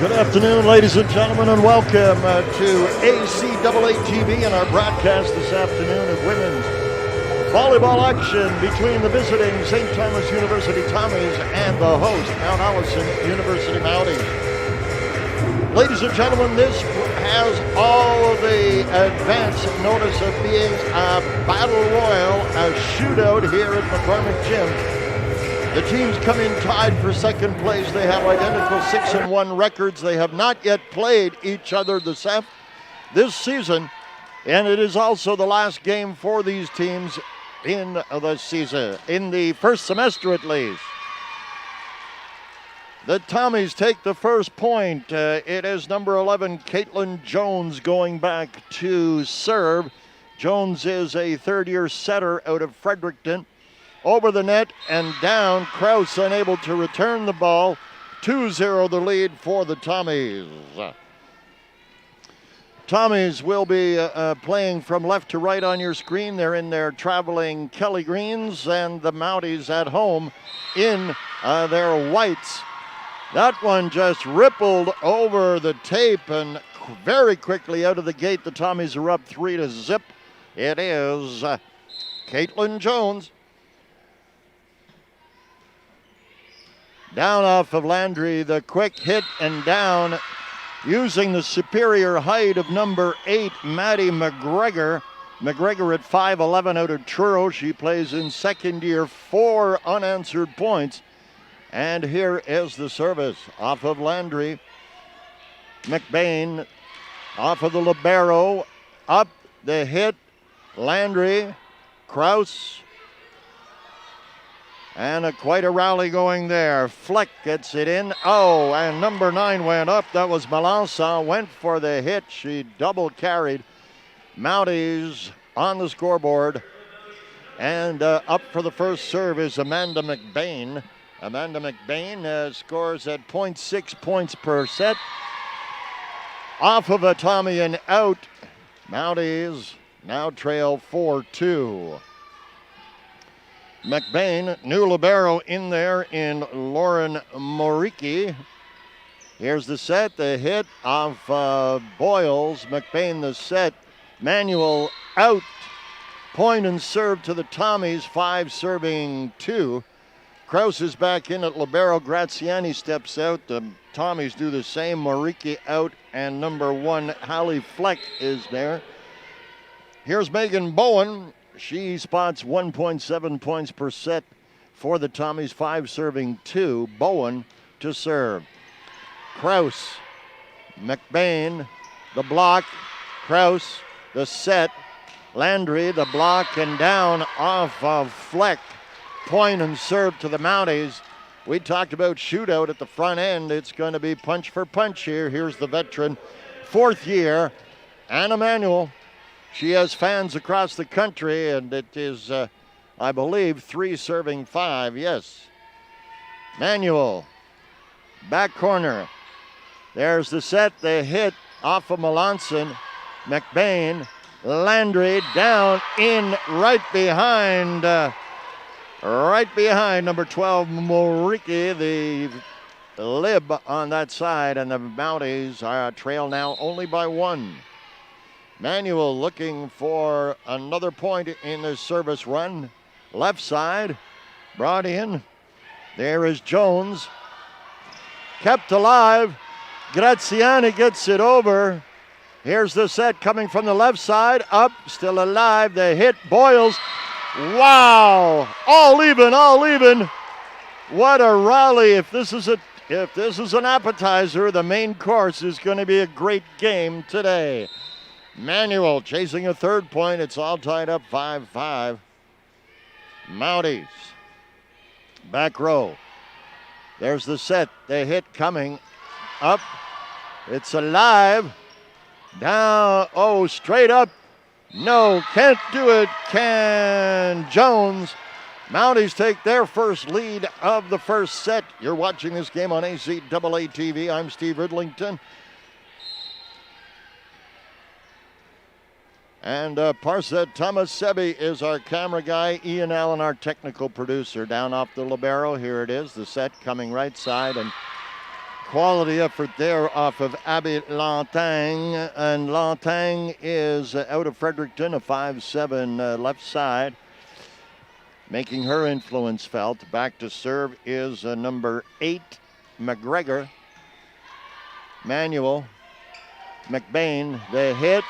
Good afternoon, ladies and gentlemen, and welcome to ACAA TV and our broadcast this afternoon of women's volleyball action between the visiting St. Thomas University Tommies and the host, Mount Allison University Mounties. Ladies and gentlemen, this has all the advance notice of being a battle royal, a shootout here at McCormick Gym. The teams come in tied for second place. They have identical 6-1 records. They have not yet played each other this season, and it is also the last game for these teams in the season, in the first semester at least. The Tommies take the first point. It is number 11, Caitlin Jones, going back to serve. Jones is a third-year setter out of Fredericton. Over the net and down. Kraus unable to return the ball. 2-0 the lead for the Tommies. Tommies will be playing from left to right on your screen. They're in their traveling Kelly Greens, and the Mounties at home in their whites. That one just rippled over the tape, and very quickly out of the gate, the Tommies are up 3-0. It is Caitlin Jones. Down off of Landry, the quick hit and down using the superior height of number 8, Maddie McGregor. McGregor at 5'11" out of Truro. She plays in second year, 4 unanswered points. And here is the service off of Landry. McBain off of the libero, up the hit, Landry, Kraus. And quite a rally going there. Fleck gets it in. Oh, and number 9 went up. That was Melanson. Went for the hit. She double carried. Mounties on the scoreboard. And up for the first serve is Amanda McBain. Amanda McBain scores at 0.6 points per set. Off of a Tommy and out. Mounties now trail 4-2. McBain, new libero in there in Lauren Moriki. Here's the set, the hit of Boyles. McBain the set. Manuel out. Point and serve to the Tommies, 5-2. Kraus is back in at libero. Graziani steps out. The Tommies do the same. Moriki out, and number 1, Hallie Fleck, is there. Here's Megan Bowen. She spots 1.7 points per set for the Tommies, 5-2. Bowen to serve. Kraus, McBain, the block. Kraus, the set. Landry, the block, and down off of Fleck. Point and serve to the Mounties. We talked about shootout at the front end. It's going to be punch for punch here. Here's the veteran, 4th year, Anna Manuel. She has fans across the country, and it is, I believe, 3 serving 5. Yes. Manuel, back corner. There's the set, the hit off of Melanson. McBain, Landry down in right behind number 12, Moriki, the lib on that side, and the Mounties trail now only by 1. Manuel looking for another point in the service run. Left side, brought in. There is Jones. Kept alive. Graziani gets it over. Here's the set coming from the left side. Up, still alive. The hit, Boyles. Wow! All even. What a rally. If this is an appetizer, the main course is going to be a great game today. Manuel chasing a 3rd point. It's all tied up 5-5. Mounties. Back row. There's the set. The hit coming. Up. It's alive. Down. Oh, straight up. No, can't do it. Can Jones. Mounties take their first lead of the first set. You're watching this game on ACAA TV. I'm Steve Ridlington. And Parset Tomasebi is our camera guy. Ian Allen, our technical producer. Down off the libero. Here it is. The set coming right side. And Quality effort there off of Abby Lantang. And Lantang is out of Fredericton, a 5'7" left side, making her influence felt. Back to serve is number 8, McGregor. Manuel. McBain, the hit.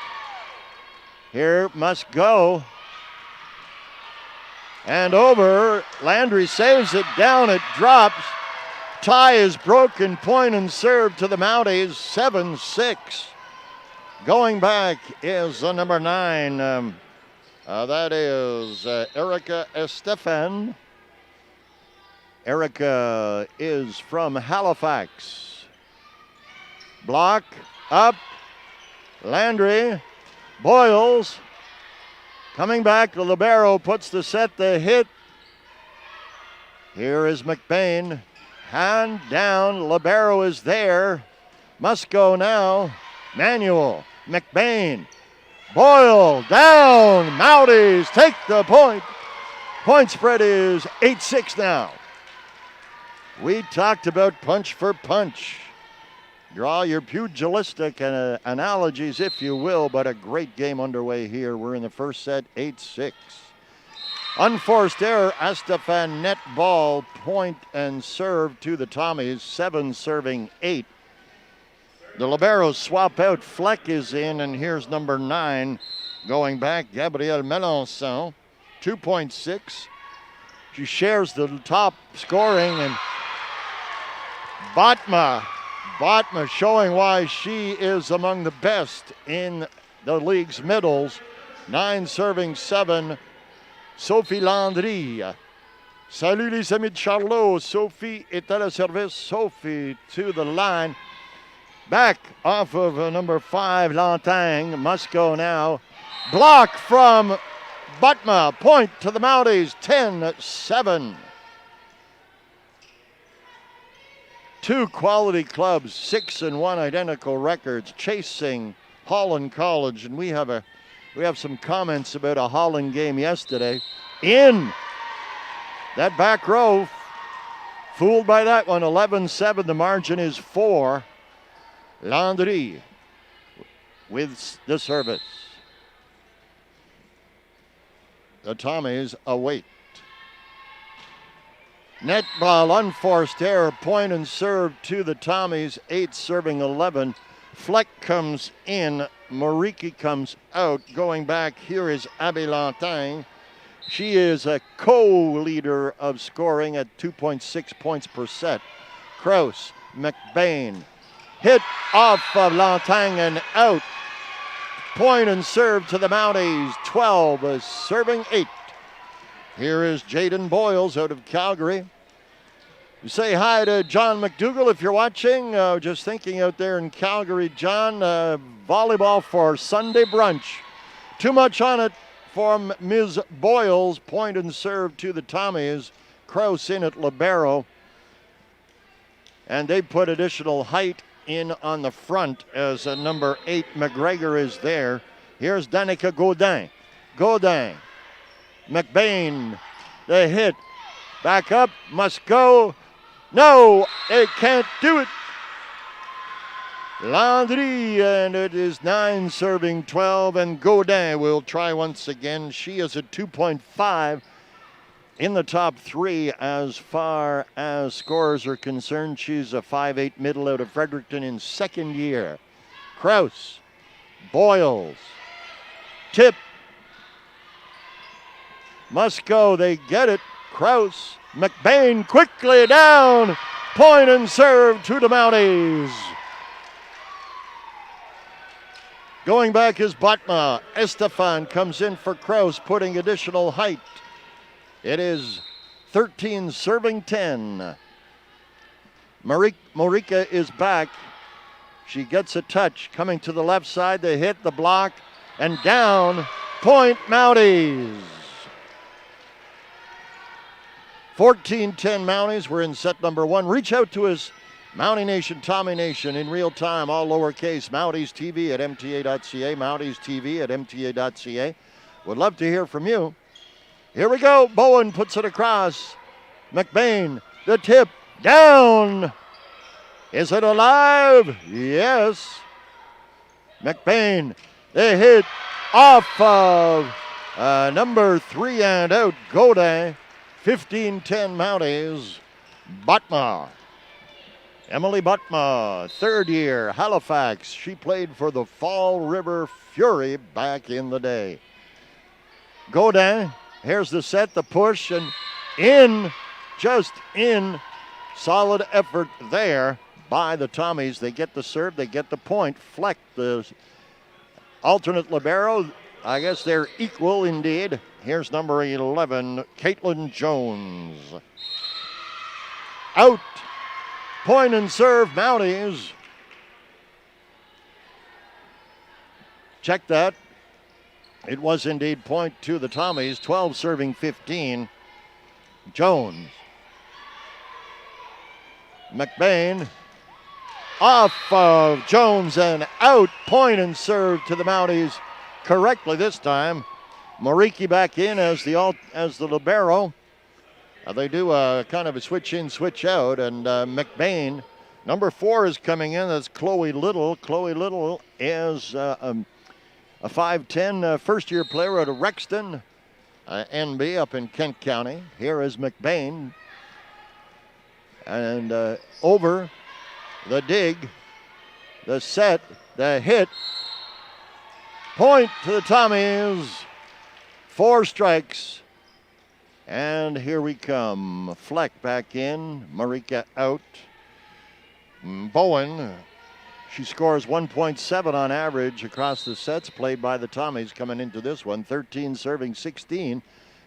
Here must go. And over. Landry saves it down. It drops. Tie is broken. Point and serve to the Mounties. 7-6. Going back is number 9. That is Erica Estefan. Erica is from Halifax. Block up. Landry. Boyles. Coming back, the libero puts the set, the hit. Here is McBain. Hand down, libero is there. Must go now. Manuel, McBain. Boyle down. Mounties take the point. Point spread is 8-6 now. We talked about punch for punch. Draw your pugilistic analogies, if you will, but a great game underway here. We're in the first set, 8-6. Unforced error, Estefan net ball, point and serve to the Tommies, 7 serving 8. The liberos swap out, Fleck is in, and here's number 9 going back, Gabrielle Melançon, 2.6. She shares the top scoring, and Batma showing why she is among the best in the league's middles. 9 serving 7. Sophie Landry. Salut les amis de Charlot. Sophie est à la service. Sophie to the line. Back off of number 5, Lantang. Must go now. Block from Butma. Point to the Mounties. 10-7. 2 quality clubs, 6-1 identical records, chasing Holland College, and we have some comments about a Holland game yesterday. In that back row, fooled by that one, 11-7. The margin is 4. Landry with the service. The Tommies await. Net ball, unforced error, point and serve to the Tommies, 8 serving 11. Fleck comes in, Moriki comes out. Going back, here is Abby Lantang. She is a co-leader of scoring at 2.6 points per set. Kraus, McBain, hit off of Lantang and out. Point and serve to the Mounties, 12 serving 8. Here is Jaden Boyles out of Calgary. You say hi to John McDougall if you're watching. Just thinking out there in Calgary, John. Volleyball for Sunday brunch. Too much on it from Ms. Boyles. Point and serve to the Tommies. Kraus in at libero. And they put additional height in on the front as number 8 McGregor is there. Here's Danica Gaudin. Gaudin. McBain, the hit. Back up, must go. No, it can't do it. Landry, and it is 9 serving 12, and Gaudin will try once again. She is at 2.5 in the top 3 as far as scores are concerned. She's a 5'8" middle out of Fredericton in second year. Kraus, Boyles, tip. Must go, they get it. Kraus, McBain quickly down. Point and serve to the Mounties. Going back is Batma. Estefan comes in for Kraus, putting additional height. It is 13 serving 10. Morika is back. She gets a touch. Coming to the left side, they hit the block and down. Point Mounties. 14-10 Mounties. We're in set number 1. Reach out to us, Mountie Nation, Tommy Nation, in real time, all lowercase. Mounties TV at MTA.ca. Mounties TV at MTA.ca. Would love to hear from you. Here we go. Bowen puts it across. McBain, the tip, down. Is it alive? Yes. McBain, they hit off of number 3 and out, Godin. 15-10 Mounties. Butma. Emily Butma, third year, Halifax. She played for the Fall River Fury back in the day. Godin, here's the set, the push, and in, just in. Solid effort there by the Tommies. They get the serve, they get the point. Fleck, the alternate libero. I guess they're equal indeed. Here's number 11, Caitlin Jones. Out. Point and serve, Mounties. Check that. It was indeed point to the Tommies. 12 serving 15. Jones. McBain. Off of Jones and out. Point and serve to the Mounties correctly this time. Moriki back in as the libero. They do a kind of a switch in, switch out, and McBain, number 4 is coming in. That's Chloe Little. Chloe Little is a 5'10" first-year player out of Rexton, NB up in Kent County. Here is McBain, and over the dig, the set, the hit, point to the Tommies. 4 strikes. And here we come. Fleck back in. Marika out. Bowen. She scores 1.7 on average across the sets played by the Tommies coming into this one. 13 serving 16.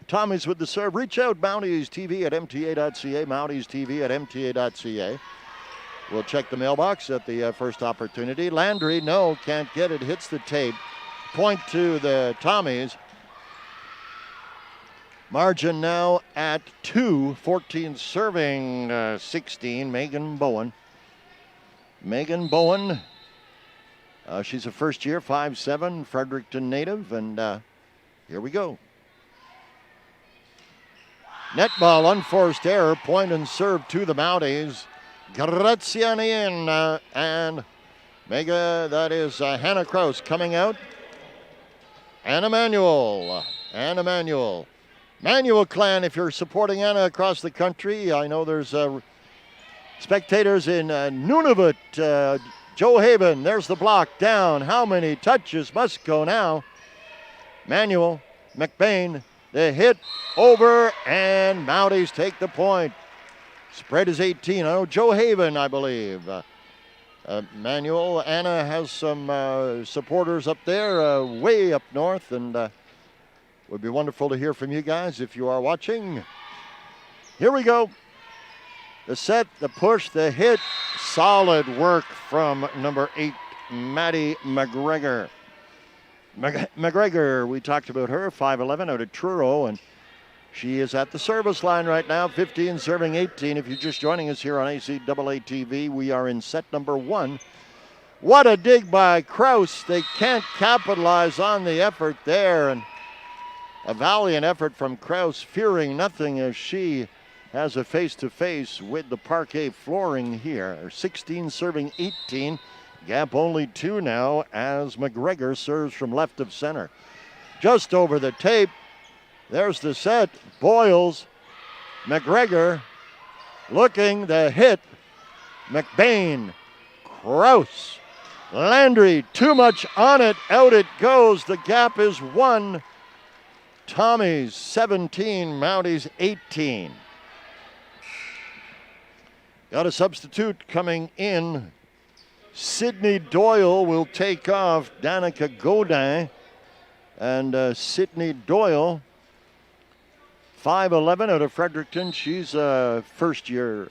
Tommies with the serve. Reach out. Mounties TV at MTA.ca. Mounties TV at MTA.ca. We'll check the mailbox at the first opportunity. Landry, no, can't get it. Hits the tape. Point to the Tommies. Margin now at 2, 14 serving 16, Megan Bowen. Megan Bowen, she's a first year, 5'7", Fredericton native, and here we go. Net ball, unforced error, point and serve to the Mounties. Graziani in, and that is Hannah Kraus coming out. Anna Manuel. Manuel clan, if you're supporting Anna across the country, I know there's spectators in Nunavut. Joe Haven, there's the block down. How many touches must go now? Manuel, McBain, the hit over, and Mounties take the point. Spread is 18. Oh, Joe Haven, I believe. Manuel, Anna has some supporters up there, way up north, and would be wonderful to hear from you guys if you are watching. Here we go. The set, the push, the hit. Solid work from number 8, Maddie McGregor. McGregor, we talked about her, 5'11", out of Truro, and she is at the service line right now, 15 serving 18. If you're just joining us here on ACAA TV, we are in set number 1. What a dig by Kraus. They can't capitalize on the effort there, and a valiant effort from Kraus, fearing nothing as she has a face-to-face with the parquet flooring here. 16 serving 18. Gap only 2 now as McGregor serves from left of center. Just over the tape. There's the set. Boyles. McGregor looking, the hit. McBain. Kraus. Landry, too much on it. Out it goes. The gap is 1. Tommies 17, Mounties 18. Got a substitute coming in. Sydney Doyle will take off Danica Godin. And Sydney Doyle, 5'11", out of Fredericton. She's first year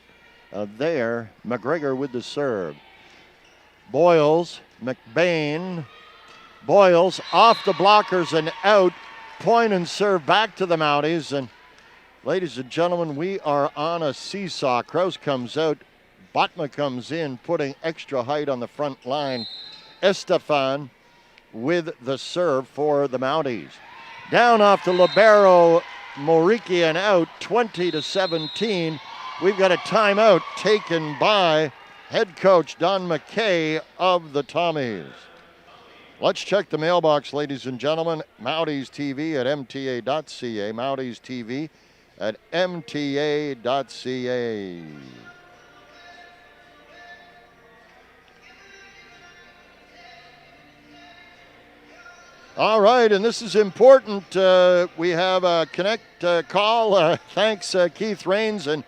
there. McGregor with the serve. Boyles, McBain. Boyles off the blockers and out. Point and serve back to the Mounties. And ladies and gentlemen, we are on a seesaw. Kraus comes out. Botma comes in, putting extra height on the front line. Estefan with the serve for the Mounties. Down off the libero, Moriki, and out, 20-17. We've got a timeout taken by head coach Don McKay of the Tommies. Let's check the mailbox, ladies and gentlemen. Mouties TV at MTA.ca. Mouties TV at MTA.ca. All right, and this is important. We have a connect call. Thanks, Keith Rains. And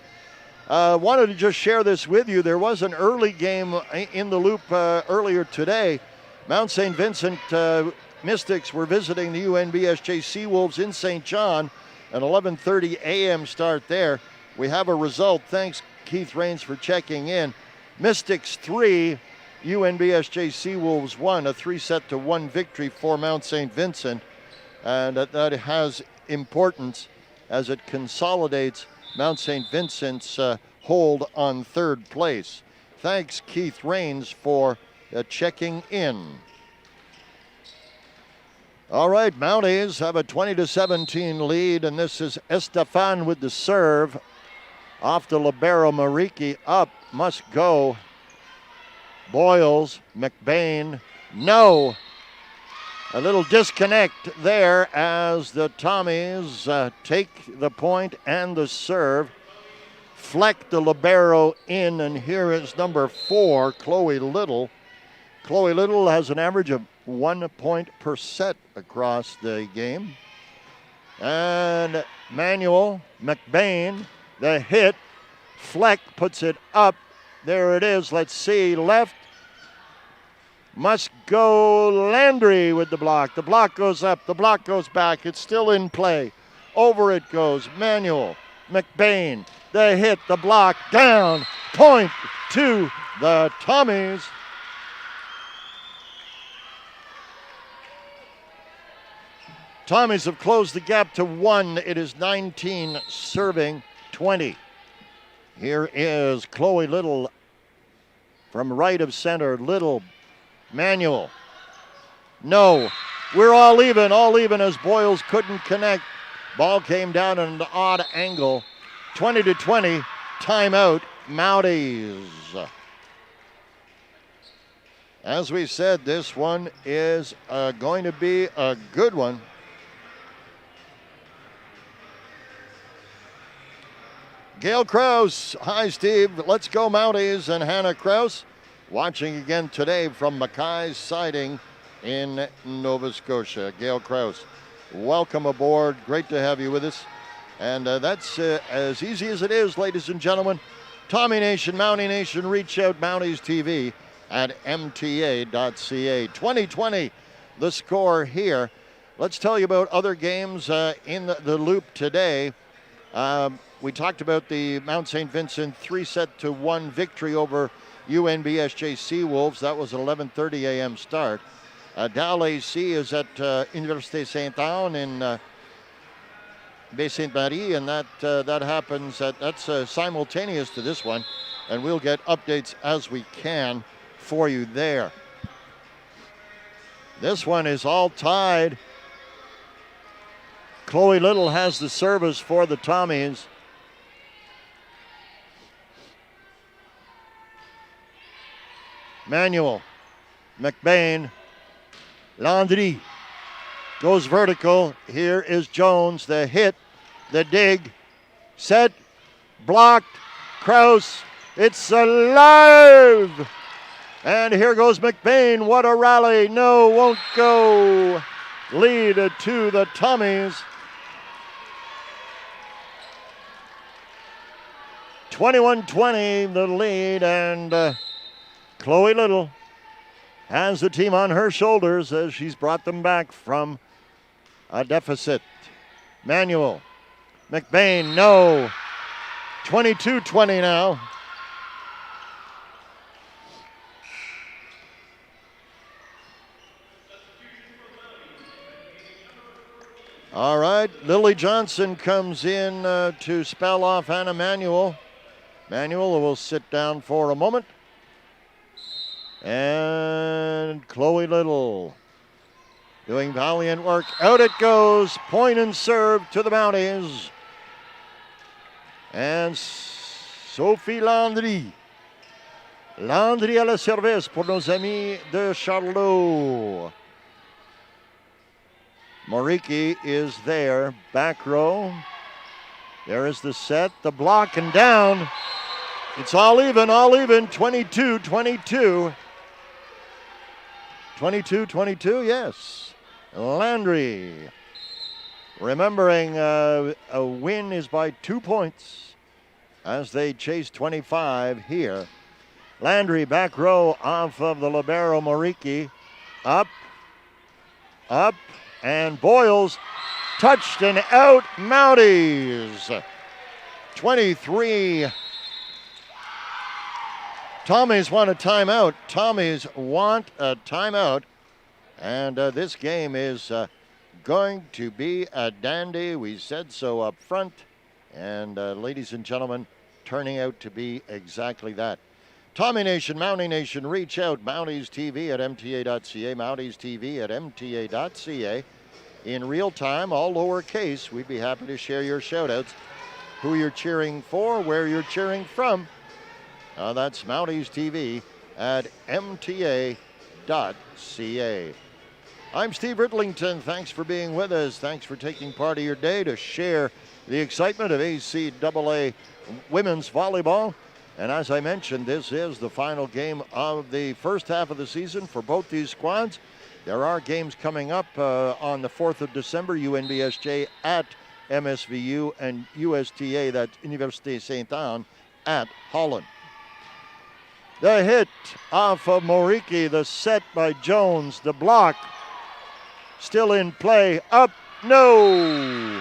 wanted to just share this with you. There was an early game in the loop earlier today. Mount St. Vincent Mystics were visiting the UNBSJ Seawolves in St. John. An 11:30 a.m. start there. We have a result. Thanks, Keith Rains, for checking in. Mystics 3, UNBSJ Seawolves 1, a 3-1 victory for Mount St. Vincent. And that has importance as it consolidates Mount St. Vincent's hold on third place. Thanks, Keith Rains, for checking in. All right, Mounties have a 20-17 lead, and this is Estefan with the serve. Off to libero Mariki, up, must go. Boyles, McBain, no. A little disconnect there as the Tommies take the point and the serve. Fleck the libero in, and here is number 4, Chloe Little. Chloe Little has an average of 1 point per set across the game. And Manuel McBain, the hit. Fleck puts it up. There it is. Let's see. Left. Must go Landry with the block. The block goes up. The block goes back. It's still in play. Over it goes. Manuel McBain. The hit. The block. Down. Point to the Tommies. Tommies have closed the gap to 1. It is 19 serving 20. Here is Chloe Little from right of center. Little, Manuel. No. We're all even as Boyles couldn't connect. Ball came down at an odd angle. 20-20, timeout, Mounties. As we said, this one is going to be a good one. Gail Krause, hi Steve, let's go Mounties, and Hannah Krause watching again today from Mackay's Siding in Nova Scotia. Gail Krause, welcome aboard, great to have you with us. And that's as easy as it is, ladies and gentlemen. Tommy Nation, Mountie Nation, reach out, Mounties TV at mta.ca. 2020, the score here. Let's tell you about other games in the loop today. We talked about the Mount St. Vincent 3-1 victory over UNBSJ Seawolves. That was an 11:30 a.m. start. Dal AC is at Université Saint-Anne in Baie-Sainte-Marie, and that happens that's simultaneous to this one, and we'll get updates as we can for you there. This one is all tied. Chloe Little has the service for the Tommies. Manuel, McBain, Landry goes vertical. Here is Jones, the hit, the dig, set, blocked, Krause, it's alive! And here goes McBain, what a rally, no, won't go. Lead to the Tommies. 21-20 the lead, and Chloe Little has the team on her shoulders as she's brought them back from a deficit. Manuel, McBain, no. 22-20 now. All right, Lily Johnson comes in to spell off Hannah Manuel. Manuel will sit down for a moment. And Chloe Little doing valiant work. Out it goes. Point and serve to the Mounties. And Sophie Landry Landry à la service pour nos amis de Charlot. Moriki is there, back row. There is the set, the block, and down. It's all even, 22-22. 22-22, yes. Landry. Remembering a win is by 2 points as they chase 25 here. Landry back row off of the libero Moriki. Up, and Boyles touched and out. Mounties. 23. Tommies want a timeout. And this game is going to be a dandy. We said so up front. And ladies and gentlemen, turning out to be exactly that. Tommy Nation, Mountie Nation, reach out. Mounties TV at MTA.ca. Mounties TV at MTA.ca. In real time, all lowercase. We'd be happy to share your shout-outs. Who you're cheering for, where you're cheering from. That's Mounties TV at MTA.ca. I'm Steve Ridlington. Thanks for being with us. Thanks for taking part of your day to share the excitement of ACAA women's volleyball. And as I mentioned, this is the final game of the first half of the season for both these squads. There are games coming up on the 4th of December, UNBSJ at MSVU and USTA, that's Université Saint-Anne, at Holland. The hit off of Moriki, the set by Jones, the block still in play, up, no!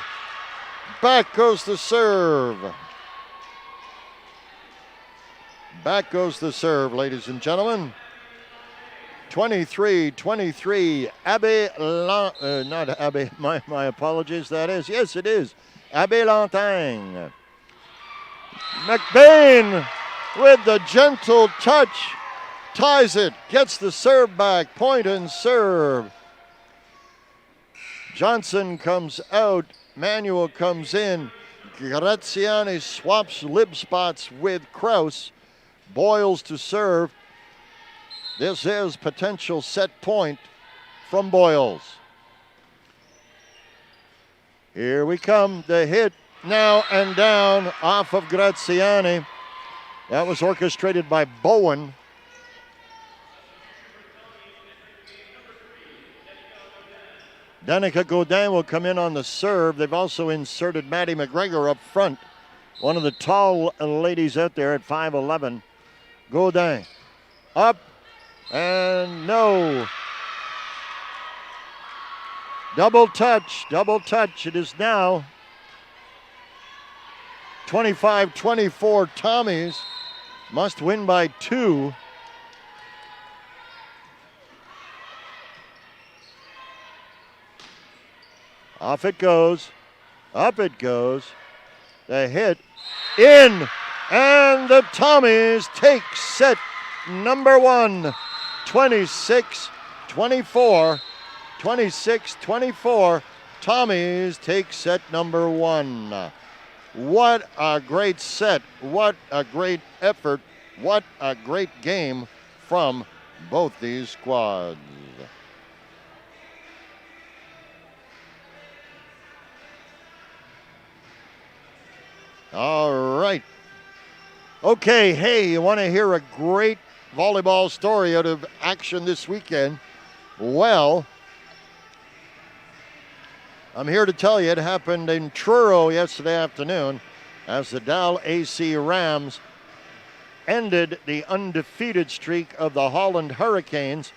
Back goes the serve. Back goes the serve, ladies and gentlemen. 23-23, not Abbe, my apologies, that is. Yes, it is. Abbe Lantagne. McBain with the gentle touch, ties it, gets the serve back, point and serve. Johnson comes out, Manuel comes in, Graziani swaps lib spots with Kraus. Boyles to serve. This is potential set point from Boyles. Here we come, the hit now and down off of Graziani. That was orchestrated by Bowen. Danica Godin will come in on the serve. They've also inserted Maddie McGregor up front. One of the tall ladies out there at 5'11". Godin up and no. Double touch. It is now 25-24 Tommies. Must win by 2. Off it goes. Up it goes. The hit in. And the Tommies take set number 1. 26-24. 26-24. Tommies take set number 1. What a great set. What a great effort. What a great game from both these squads. All right. Okay, hey, you want to hear a great volleyball story out of action this weekend? Well, I'm here to tell you it happened in Truro yesterday afternoon as the Dal AC Rams ended the undefeated streak of the Holland Hurricanes.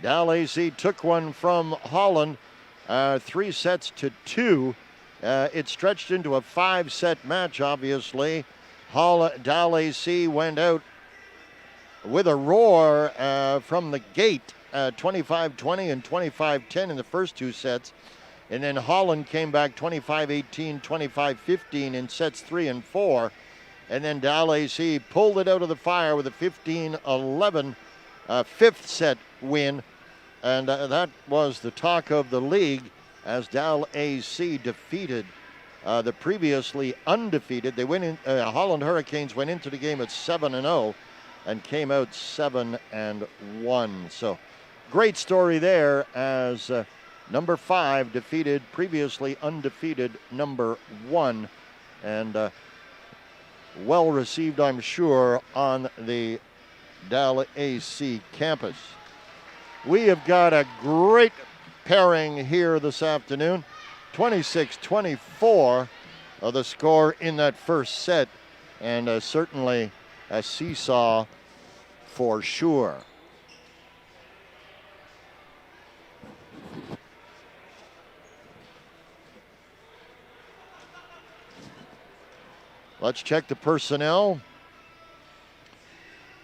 Dal AC took one from Holland 3-2. It stretched into a 5-set match, obviously. Dal AC went out with a roar from the gate, 25-20 and 25-10 in the first 2 sets. And then Holland came back 25-18, 25-15 in sets 3 and 4. And then Dal AC pulled it out of the fire with a 15-11 fifth set win. And that was the talk of the league as Dal AC defeated the previously undefeated. They went in. Holland Hurricanes went into the game at 7-0. and came out 7-1. So great story there as number 5 defeated previously undefeated number 1, and well received, I'm sure, on the Dal AC campus. We have got a great pairing here this afternoon. 26-24 the score in that first set, and certainly a seesaw for sure. Let's check the personnel.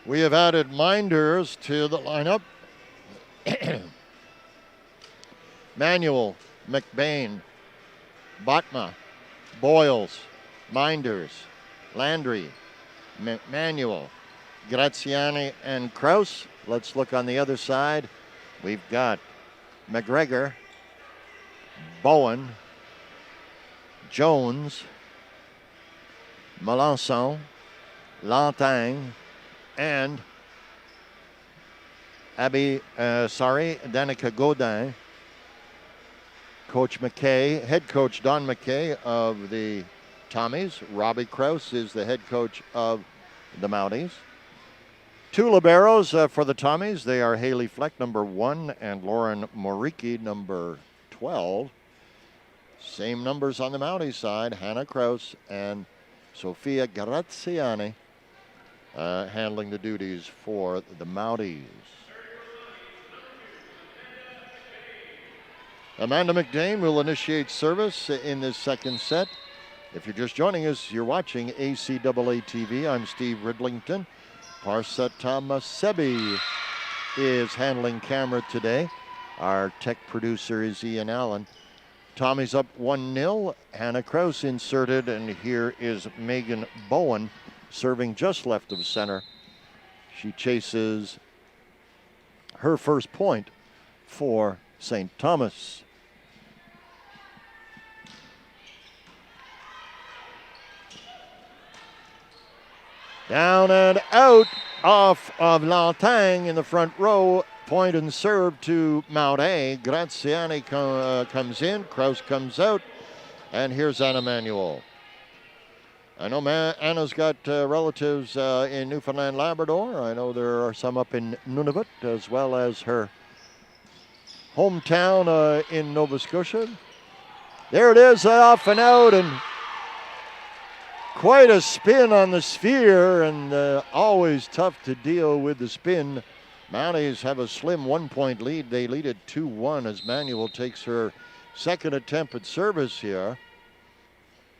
We have added Minders to the lineup. Manuel, McBain, Botma, Boyles, Minders, Landry, Manuel, Graziani, and Kraus. Let's look on the other side. We've got McGregor, Bowen, Jones, Melançon, Lantagne, and Danica Godin. Coach McKay, head coach Don McKay of the Tommies. Robbie Kraus is the head coach of the Mounties. 2 liberos for the Tommies. They are Haley Fleck, number 1, and Lauren Moriki, number 12. Same numbers on the Mounties side. Hannah Kraus and Sofia Graziani handling the duties for the Mounties. Amanda McDane will initiate service in this second set. If you're just joining us, you're watching ACAA TV. I'm Steve Ridlington. Parsa Tomasebi is handling camera today. Our tech producer is Ian Allen. Tommy's up 1-0. Hannah Kraus inserted, and here is Megan Bowen serving just left of center. She chases her first point for St. Thomas. Down and out off of Lantagne in the front row. Point and serve to Mount A. Graziani comes in. Kraus comes out. And here's Anna Manuel. I know Anna's got relatives in Newfoundland, Labrador. I know there are some up in Nunavut, as well as her hometown in Nova Scotia. There it is, off and out, and quite a spin on the sphere, and always tough to deal with the spin. Mounties have a slim 1-point lead. They lead at 2-1 as Manuel takes her second attempt at service here.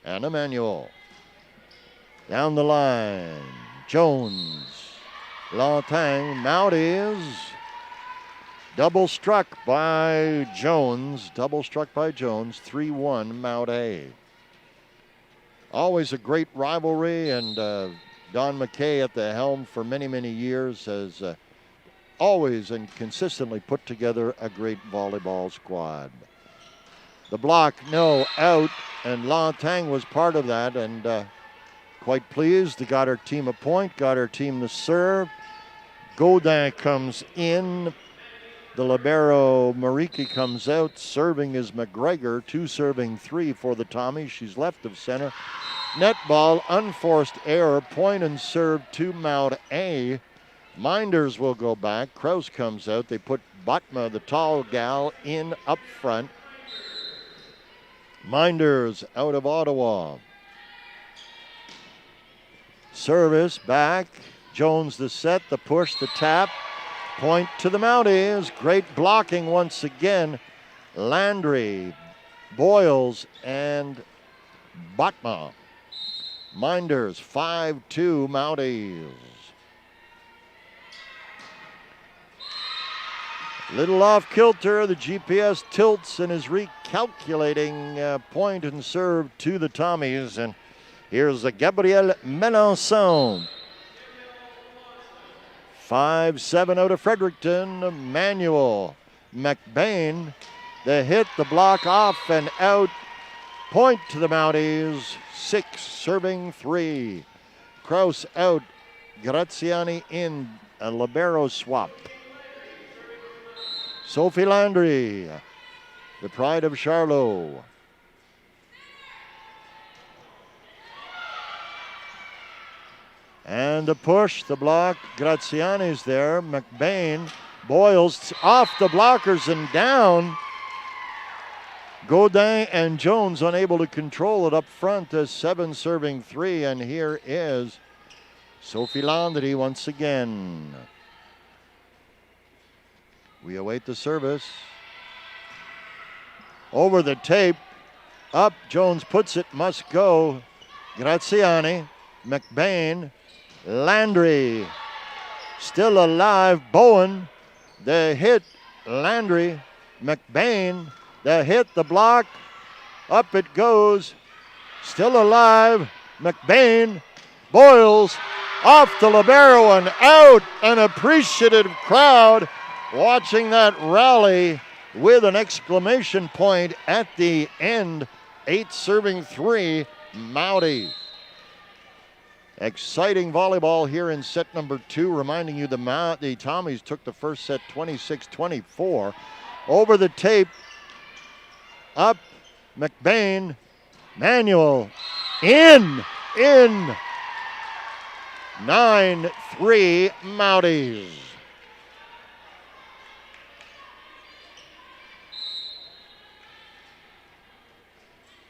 Anna Manuel. Down the line, Jones, Lantagne, Mounties. Double struck by Jones. 3-1, Mount A. Always a great rivalry, and Don McKay at the helm for many, many years has always and consistently put together a great volleyball squad. The block, no, out, and Lantagne was part of that, and quite pleased. Got her team a point, got her team to serve. Godin comes in. The libero Mariki comes out. Serving is McGregor. 2 serving 3 for the Tommies. She's left of center. Net ball, unforced error. Point and serve to Mount A. Minders will go back. Kraus comes out. They put Botma, the tall gal, in up front. Minders out of Ottawa. Service back. Jones the set, the push, the tap. Point to the Mounties. Great blocking once again. Landry, Boyles, and Botma. Minders 5-2 Mounties. Little off kilter. The GPS tilts and is recalculating point and serve to the Tommies. And here's Gabrielle Melançon. 5-7 out of Fredericton. Manuel McBain. The hit, the block, off and out. Point to the Mounties. 6 serving 3. Kraus out. Graziani in, a libero swap. Sophie Landry, the pride of Charlot. And the push, the block, Graziani's there. McBain, Boyles off the blockers and down. Gaudin and Jones unable to control it up front as 7 serving 3. And here is Sophie Landry once again. We await the service. Over the tape, up, Jones puts it, must go. Graziani, McBain, Landry, still alive. Bowen, the hit. Landry, McBain, the hit, the block. Up it goes. Still alive. McBain, Boyles, off the libero and out. An appreciative crowd watching that rally with an exclamation point at the end. 8 serving 3, Mowdy. Exciting volleyball here in set number 2. Reminding you the Tommies took the first set 26-24. Over the tape, up, McBain, Manuel, in, 9-3 Mounties.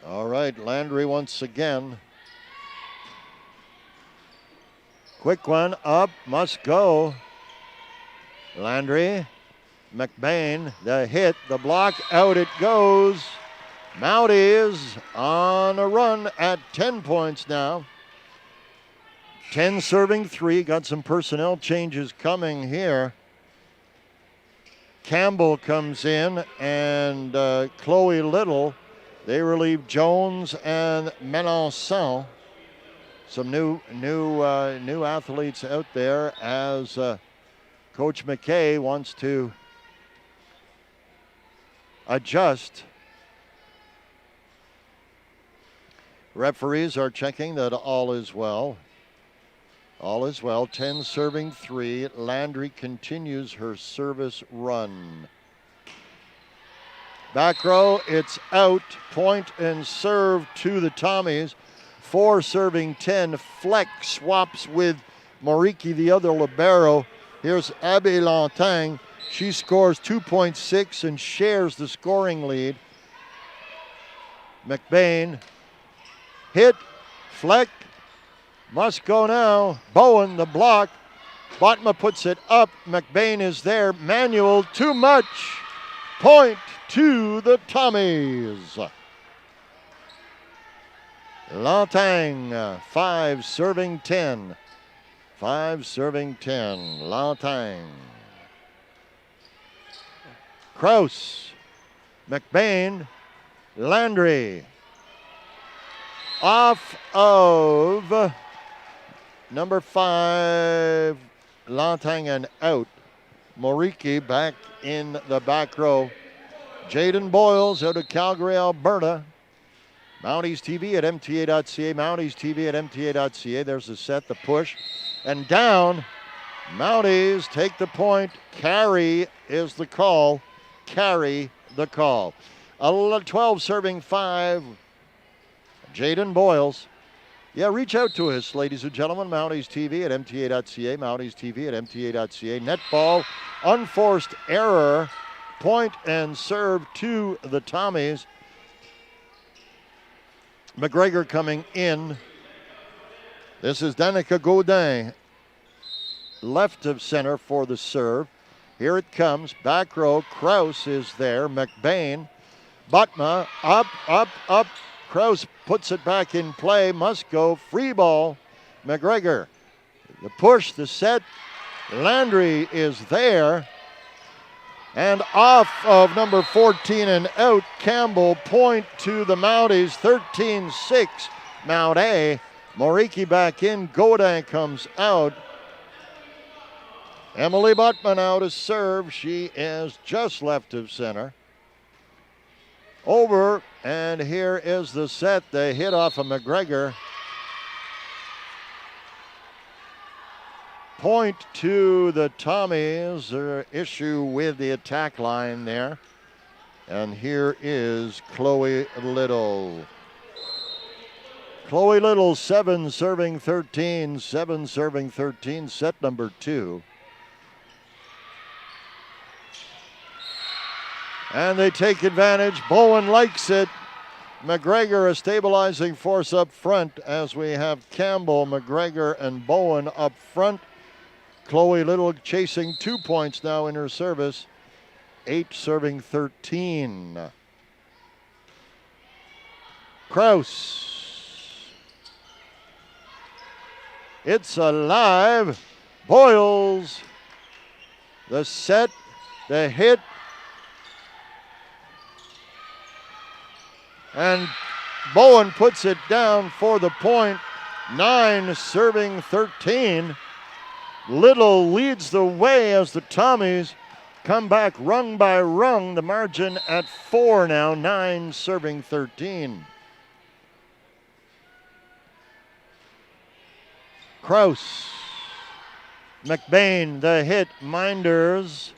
All right, Landry once again. Quick one, up, must go. Landry, McBain, the hit, the block, out it goes. Mounties on a run at 10 points now. 10 serving 3, got some personnel changes coming here. Campbell comes in and Chloe Little. They relieve Jones and Melançon. Some new athletes out there as Coach McKay wants to adjust. Referees are checking that all is well. All is well. 10 serving 3. Landry continues her service run. Back row, it's out. Point and serve to the Tommies. 4 serving 10. Fleck swaps with Moriki, the other libero. Here's Abby Lantang. She scores 2.6 and shares the scoring lead. McBain, hit, Fleck, must go now. Bowen, the block. Botma puts it up. McBain is there. Manuel, too much. Point to the Tommies. Lantang, 5 serving 10. 5 serving 10. Lantang. Kraus, McBain, Landry. Off of number 5, Lantang, and out. Moriki back in the back row. Jaden Boyles out of Calgary, Alberta. Mounties TV at MTA.ca. Mounties TV at MTA.ca. There's the set, the push, and down. Mounties take the point. Carry is the call. Carry the call. 12 serving 5. Jaden Boyles. Yeah, reach out to us, ladies and gentlemen. Mounties TV at MTA.ca. Mounties TV at MTA.ca. Net ball, unforced error. Point and serve to the Tommies. McGregor coming in. This is Danica Gaudin, left of center for the serve. Here it comes. Back row. Kraus is there. McBain. Butma. Up. Kraus puts it back in play. Must go. Free ball. McGregor. The push, the set. Landry is there. And off of number 14 and out. Campbell, point to the Mounties. 13-6. Mount A. Moriki back in. Gaudin comes out. Emily Buttman out to serve. She is just left of center. Over, and here is the set. The hit off of McGregor. Point to the Tommies. Their issue with the attack line there. And here is Chloe Little. Chloe Little, 7 serving 13, 7 serving 13, set number 2. And they take advantage. Bowen likes it. McGregor a stabilizing force up front as we have Campbell, McGregor, and Bowen up front. Chloe Little chasing 2 points now in her service. 8 serving 13. Kraus. It's alive. Boyles. The set, the hit. And Bowen puts it down for the point. 9 serving 13. Little leads the way as the Tommies come back rung by rung. The margin at 4 now, 9 serving 13. Kraus. McBain, the hit. Minders.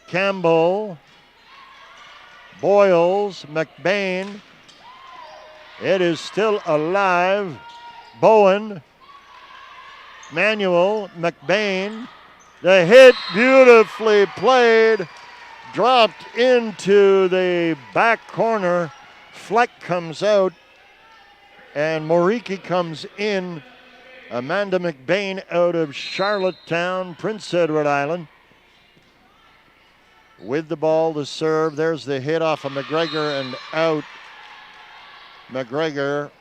Campbell. Boyles. McBain. It is still alive. Bowen. Manuel. McBain. The hit, beautifully played. Dropped into the back corner. Fleck comes out. And Moriki comes in. Amanda McBain out of Charlottetown, Prince Edward Island. With the ball to serve. There's the hit off of McGregor and out. McGregor.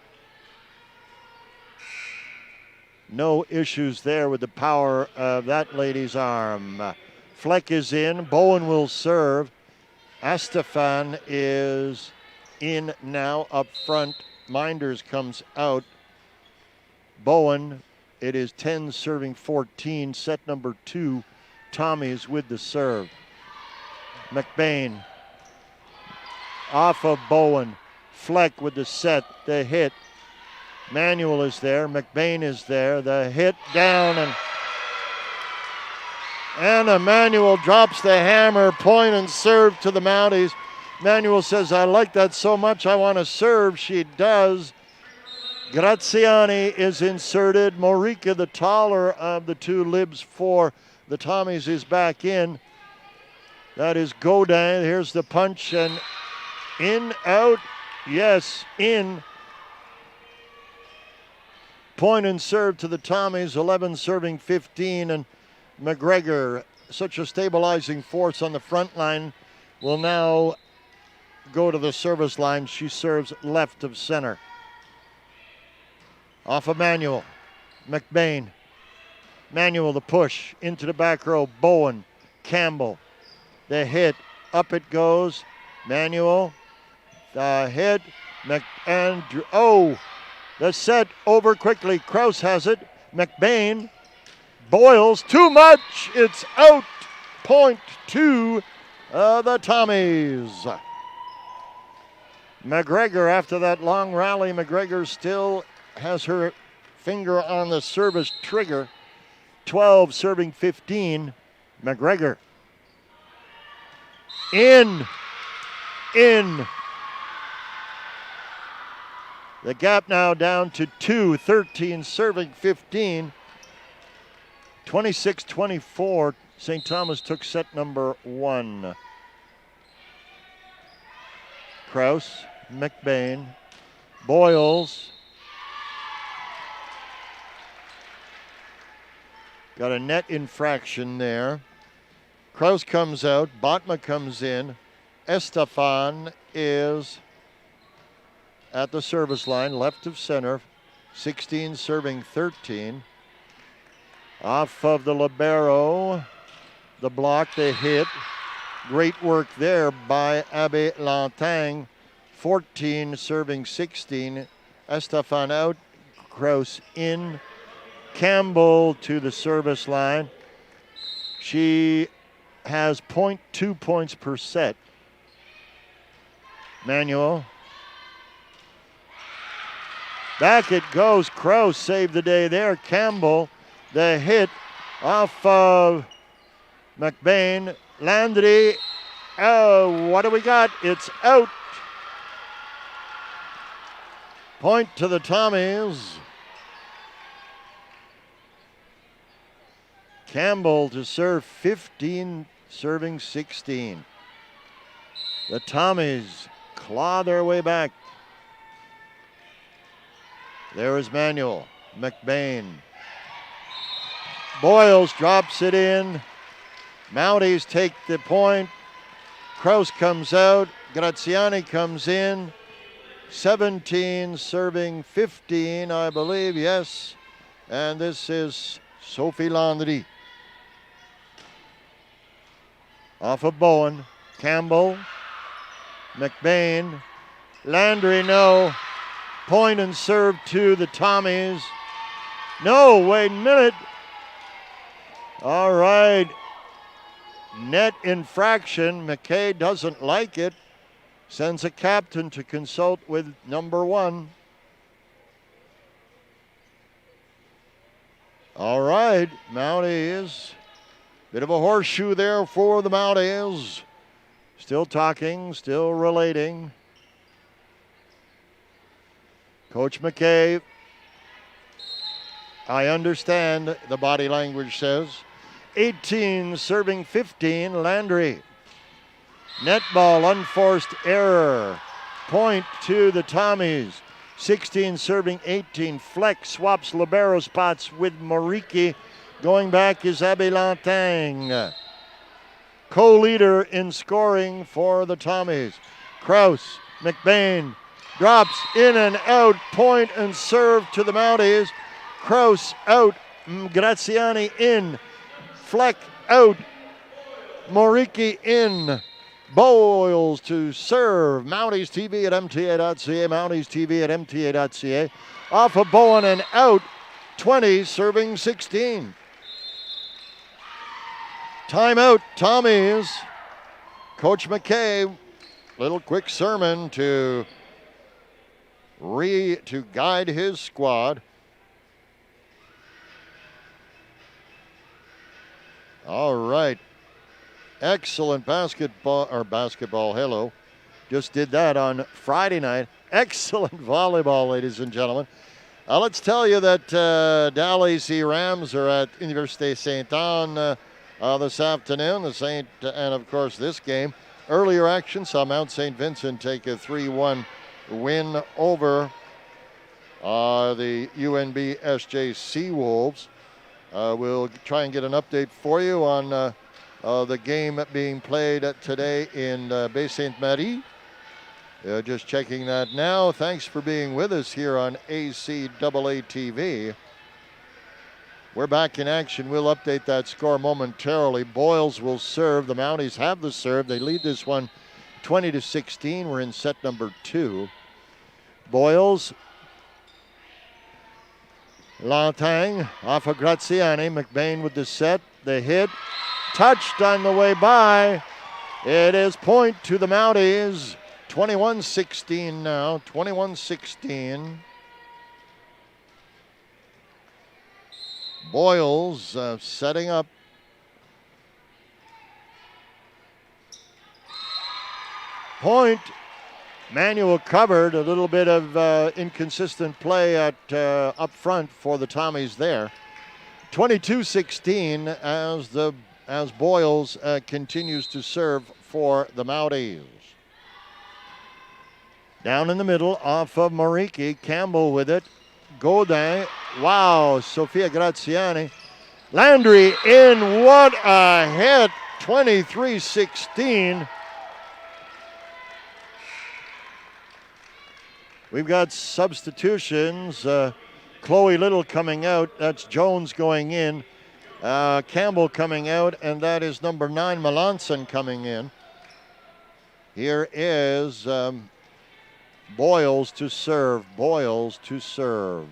No issues there with the power of that lady's arm. Fleck is in. Bowen will serve. Estefan is in now up front. Minders comes out. Bowen, it is 10 serving 14, set number 2. Tommies with the serve. McBain off of Bowen. Fleck with the set, the hit. Manuel is there, McBain is there, the hit down, and Emmanuel drops the hammer, point and serve to the Mounties. Manuel says, I like that so much, I want to serve. She does. Graziani is inserted. Morika, the taller of the two libs for the Tommies, is back in. That is Godin. Here's the punch and in, out. Yes, in. Point and serve to the Tommies, 11 serving 15. And McGregor, such a stabilizing force on the front line, will now go to the service line. She serves left of center. Off of Manuel. McBain. Manuel the push into the back row. Bowen. Campbell. The hit. Up it goes. Manuel. The hit. Oh! The set over quickly. Kraus has it. McBain. Boyles. Too much. It's out. Point to the Tommies. McGregor, after that long rally, McGregor still has her finger on the service trigger. 12 serving 15. McGregor. In. The gap now down to 2. 13 serving 15. 26-24. St. Thomas took set number 1. Kraus, McBain, Boyles. Got a net infraction there. Kraus comes out. Botma comes in. Estefan is at the service line, left of center. 16 serving 13. Off of the libero. The block, the hit. Great work there by Abbe Lantang. 14 serving 16. Estefan out. Kraus in. Campbell to the service line. She has 0.2 points per set. Manuel. Back it goes. Kraus saved the day there. Campbell, the hit. off of McBain. Landry, what do we got? It's out. Point to the Tommies. Campbell to serve 15, serving 16. The Tommies claw their way back. There is Manuel. McBain. Boyles drops it in. Mounties take the point. Kraus comes out. Graziani comes in. 17 serving 15, I believe, yes. And this is Sophie Landry. Off of Bowen. Campbell. McBain. Landry, no. Point and serve to the Tommies. No, wait a minute. All right. Net infraction. McKay doesn't like it. Sends a captain to consult with number 1. All right, Mounties. Bit of a horseshoe there for the Mounties. Still talking, still relating. Coach McKay, I understand, the body language says. 18 serving 15, Landry. Net ball, unforced error. Point to the Tommies. 16 serving 18. Fleck swaps libero spots with Moriki. Going back is Abby Lantang. Co-leader in scoring for the Tommies. Kraus, McBain, drops in and out. Point and serve to the Mounties. Kraus out. Graziani in. Fleck out. Moriki in. Boyles to serve. Mounties TV at MTA.ca. Mounties TV at MTA.ca. Off of Bowen and out. 20 serving 16. Timeout, Tommies. Coach McKay, little quick sermon to guide his squad. All right. Excellent basketball, hello. Just did that on Friday night. Excellent volleyball, ladies and gentlemen. Let's tell you that Dal AC Rams are at Université Saint-Anne this afternoon. And of course this game. Earlier action saw Mount St. Vincent take a 3-1 win over the UNB SJ Seawolves. We'll try and get an update for you on the game being played today in Baie Sainte-Marie. Just checking that now. Thanks for being with us here on ACAA TV. We're back in action. We'll update that score momentarily. Boyles will serve. The Mounties have the serve. They lead this one 20-16. We're in set number 2. Boyles. Lantang off of Graziani. McBain with the set. The hit. Touched on the way by. It is point to the Mounties. 21-16 now. 21-16. Boyles setting up. Point. Manuel covered. A little bit of inconsistent play at up front for the Tommies there. 22-16 as Boyles continues to serve for the Mounties. Down in the middle off of Moriki. Campbell with it. Godin. Wow, Sofia Graziani. Landry in. What a hit. 23-16. We've got substitutions. Chloe Little coming out. That's Jones going in. Campbell coming out, and that is number 9, Melanson, coming in. Here is Boyles to serve. Boyles to serve.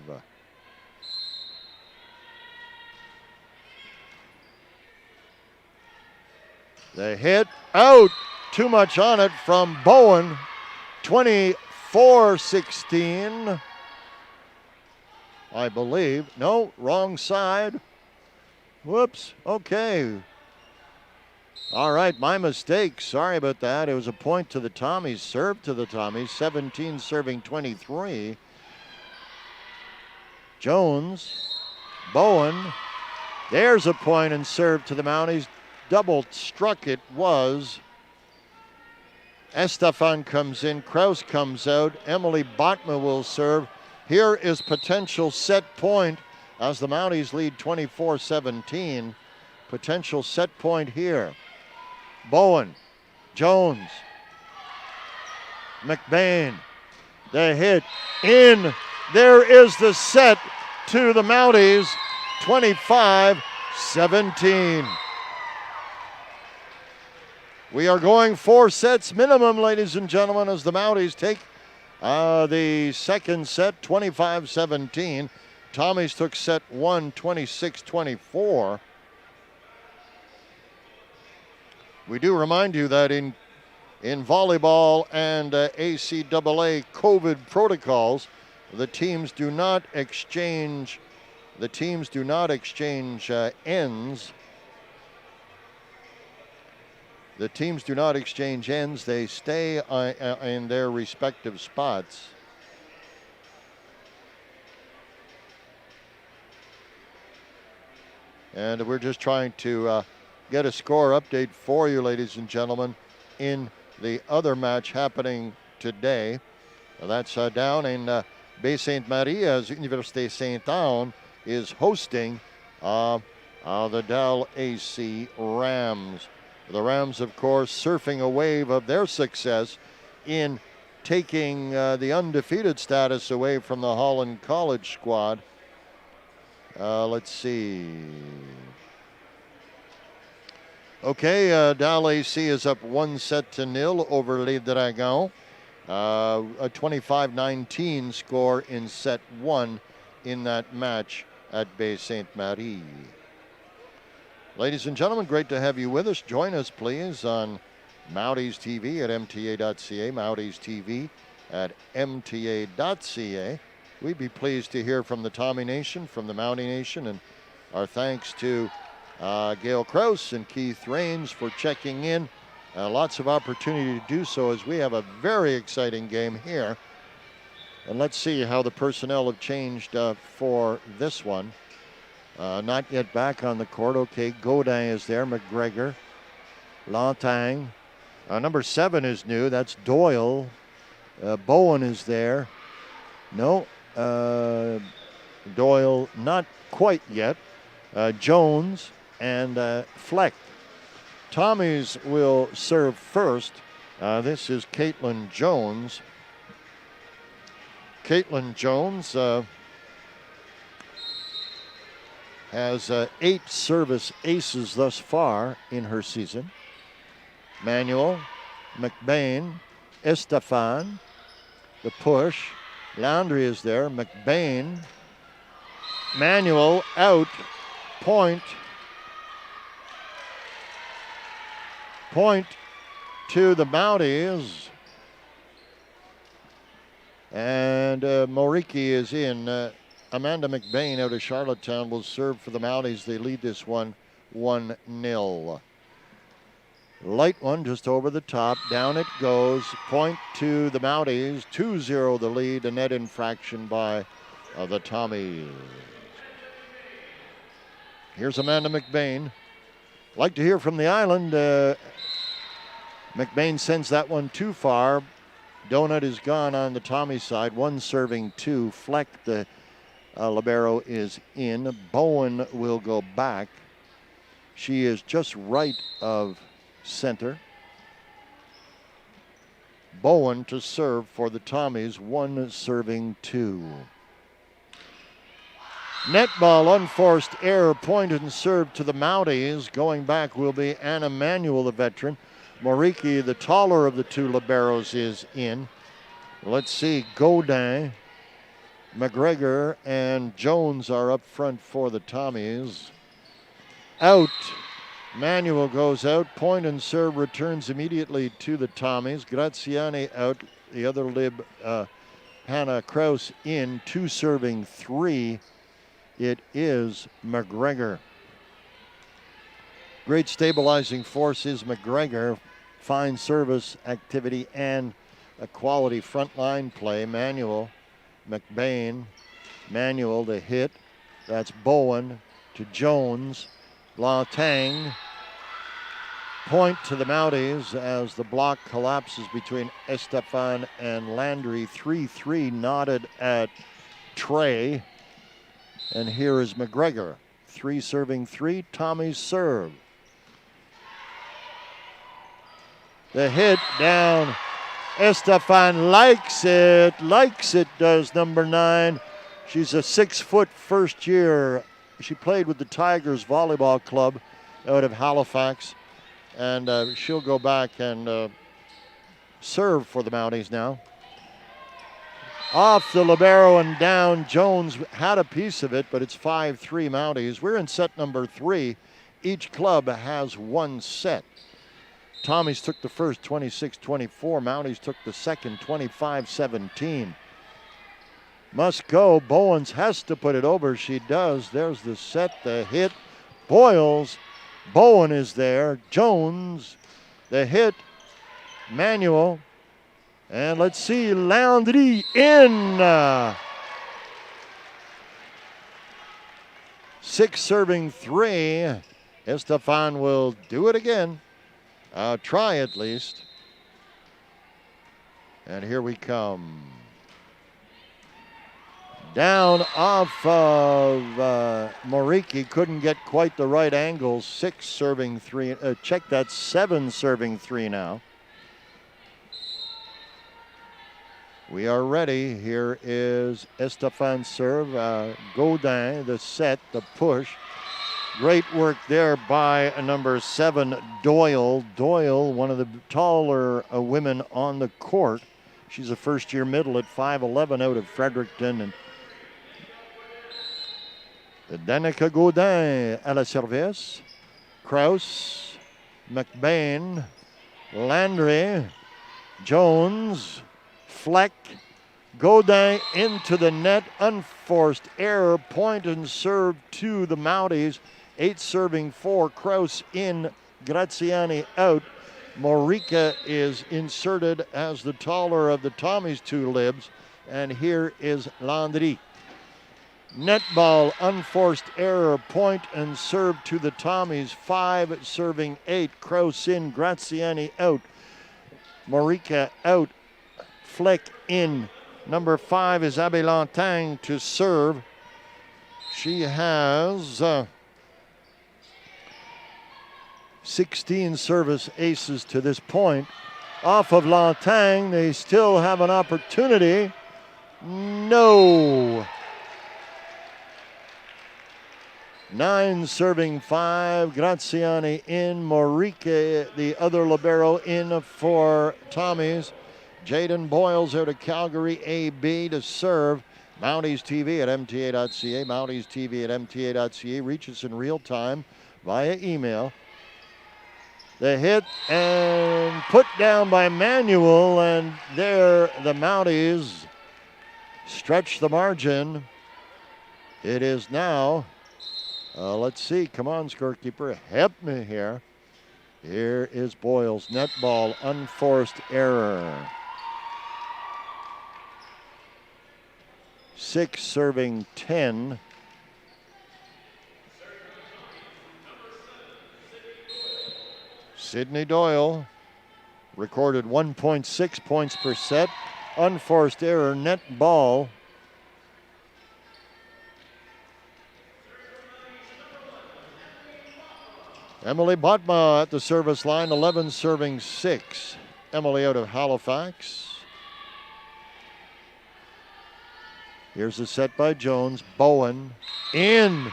The hit out. Too much on it from Bowen. 24-16. I believe. No, wrong side. Whoops. Okay. All right, my mistake. Sorry about that. It was a point to the Tommies. Serve to the Tommies. 17 serving 23. Jones. Bowen. There's a point and serve to the Mounties. Double struck it was. Estefan comes in. Kraus comes out. Emily Botma will serve. Here is potential set point as the Mounties lead 24-17. Potential set point here. Bowen, Jones, McBain, the hit in. There is the set to the Mounties, 25-17. We are going 4 sets minimum, ladies and gentlemen, as the Mounties take the second set, 25-17. Tommies took set 1, 26-24. We do remind you that in volleyball and ACAA COVID protocols, the teams do not exchange ends. The teams do not exchange ends. They stay in their respective spots. And we're just trying to get a score update for you, ladies and gentlemen, in the other match happening today. That's down in Baie Sainte Marie, as Université Saint-Anne is hosting the Dell AC Rams. The Rams, of course, surfing a wave of their success in taking the undefeated status away from the Holland College squad. Let's see. Okay, Dal AC is up 1-0 over Les Dragons. A 25-19 score in set 1 in that match at Baie Sainte Marie. Ladies and gentlemen, great to have you with us. Join us, please, on Mounties TV at MTA.ca, Mounties TV at MTA.ca. We'd be pleased to hear from the Tommy Nation, from the Mountie Nation, and our thanks to Gail Kraus and Keith Rains for checking in. Lots of opportunity to do so as we have a very exciting game here. And let's see how the personnel have changed for this one. Not yet back on the court. Okay, Godin is there, McGregor, Lantang. Number 7 is new. That's Doyle. Bowen is there. No, Doyle not quite yet. Jones and Fleck. Tommies will serve first. This is Caitlin Jones. Caitlin Jones has 8 service aces thus far in her season. Manuel, McBain, Estefan, the push. Landry is there, McBain. Manuel out, point. Point to the Mounties. And Moriki is in. Amanda McBain out of Charlottetown will serve for the Mounties. They lead this one 1-0. Light one just over the top. Down it goes. Point to the Mounties. 2-0 the lead. A net infraction by the Tommies. Here's Amanda McBain. Like to hear from the island. McBain sends that one too far. Donut is gone on the Tommy side. 1 serving 2. Fleck, the libero, is in. Bowen will go back. She is just right of center. Bowen to serve for the Tommies. 1 serving 2. Net ball, unforced error, point and serve to the Mounties. Going back will be Anna Manuel, the veteran. Moriki, the taller of the 2 liberos, is in. Let's see, Godin, McGregor, and Jones are up front for the Tommies. Out. Manuel goes out. Point and serve returns immediately to the Tommies. Graziani out. The other lib, Hannah Kraus, in. 2 serving 3. It is McGregor. Great stabilizing force is McGregor. Fine service activity and a quality front line play. Manuel, McBain, Manuel the hit. That's Bowen to Jones. Latang. Point to the Mounties as the block collapses between Estefan and Landry. 3-3 knotted at Trey. And here is McGregor. 3 serving 3. Tommy's serve. The hit down. Estefan likes it, does number 9. She's a 6-foot first year. She played with the Tigers Volleyball Club out of Halifax. And she'll go back and serve for the Mounties now. Off the libero and down. Jones had a piece of it, but it's 5-3 Mounties. We're in set number 3. Each club has 1 set. Tommies took the first 26-24. Mounties took the second 25-17. Must go. Bowens has to put it over. She does. There's the set, the hit. Boyles. Bowen is there. Jones. The hit. Manuel. And let's see. Landry in. 6 serving 3. Estefan will do it again. Try at least. And here we come. Down off of Moriki. Couldn't get quite the right angle. 6 serving 3. Check that. 7 serving 3 now. We are ready. Here is Estefan's serve. Gaudin, the set, the push. Great work there by number 7, Doyle. Doyle, one of the taller women on the court. She's a first-year middle at 5'11" out of Fredericton. And Danica Gaudin à la service. Kraus, McBain, Landry, Jones, Fleck, Gaudin into the net. Unforced error. Point and serve to the Mounties. 8 serving 4. Kraus in, Graziani out. Morica is inserted as the taller of the Tommies 2 libs. And here is Landry. Net ball, unforced error, point and serve to the Tommies. 5 serving 8. Kraus in, Graziani out. Morica out. Fleck in. Number 5 is Abby Lantang to serve. She has 16 service aces to this point. Off of Lantang, they still have an opportunity. No. 9 serving 5. Graziani in. Morique, the other libero, in for Tommies. Jaden Boyles out of Calgary AB to serve. Mounties TV at MTA.ca. Mounties TV at MTA.ca. Reach us in real time via email. The hit and put down by Manuel, and there the Mounties stretch the margin. It is now, let's see, come on, scorekeeper, help me here. Here is Boyles, net ball, unforced error. 6 serving 10. Sydney Doyle recorded 1.6 points per set. Unforced error, net ball. Emily Botma at the service line, 11 serving 6. Emily out of Halifax. Here's a set by Jones. Bowen in.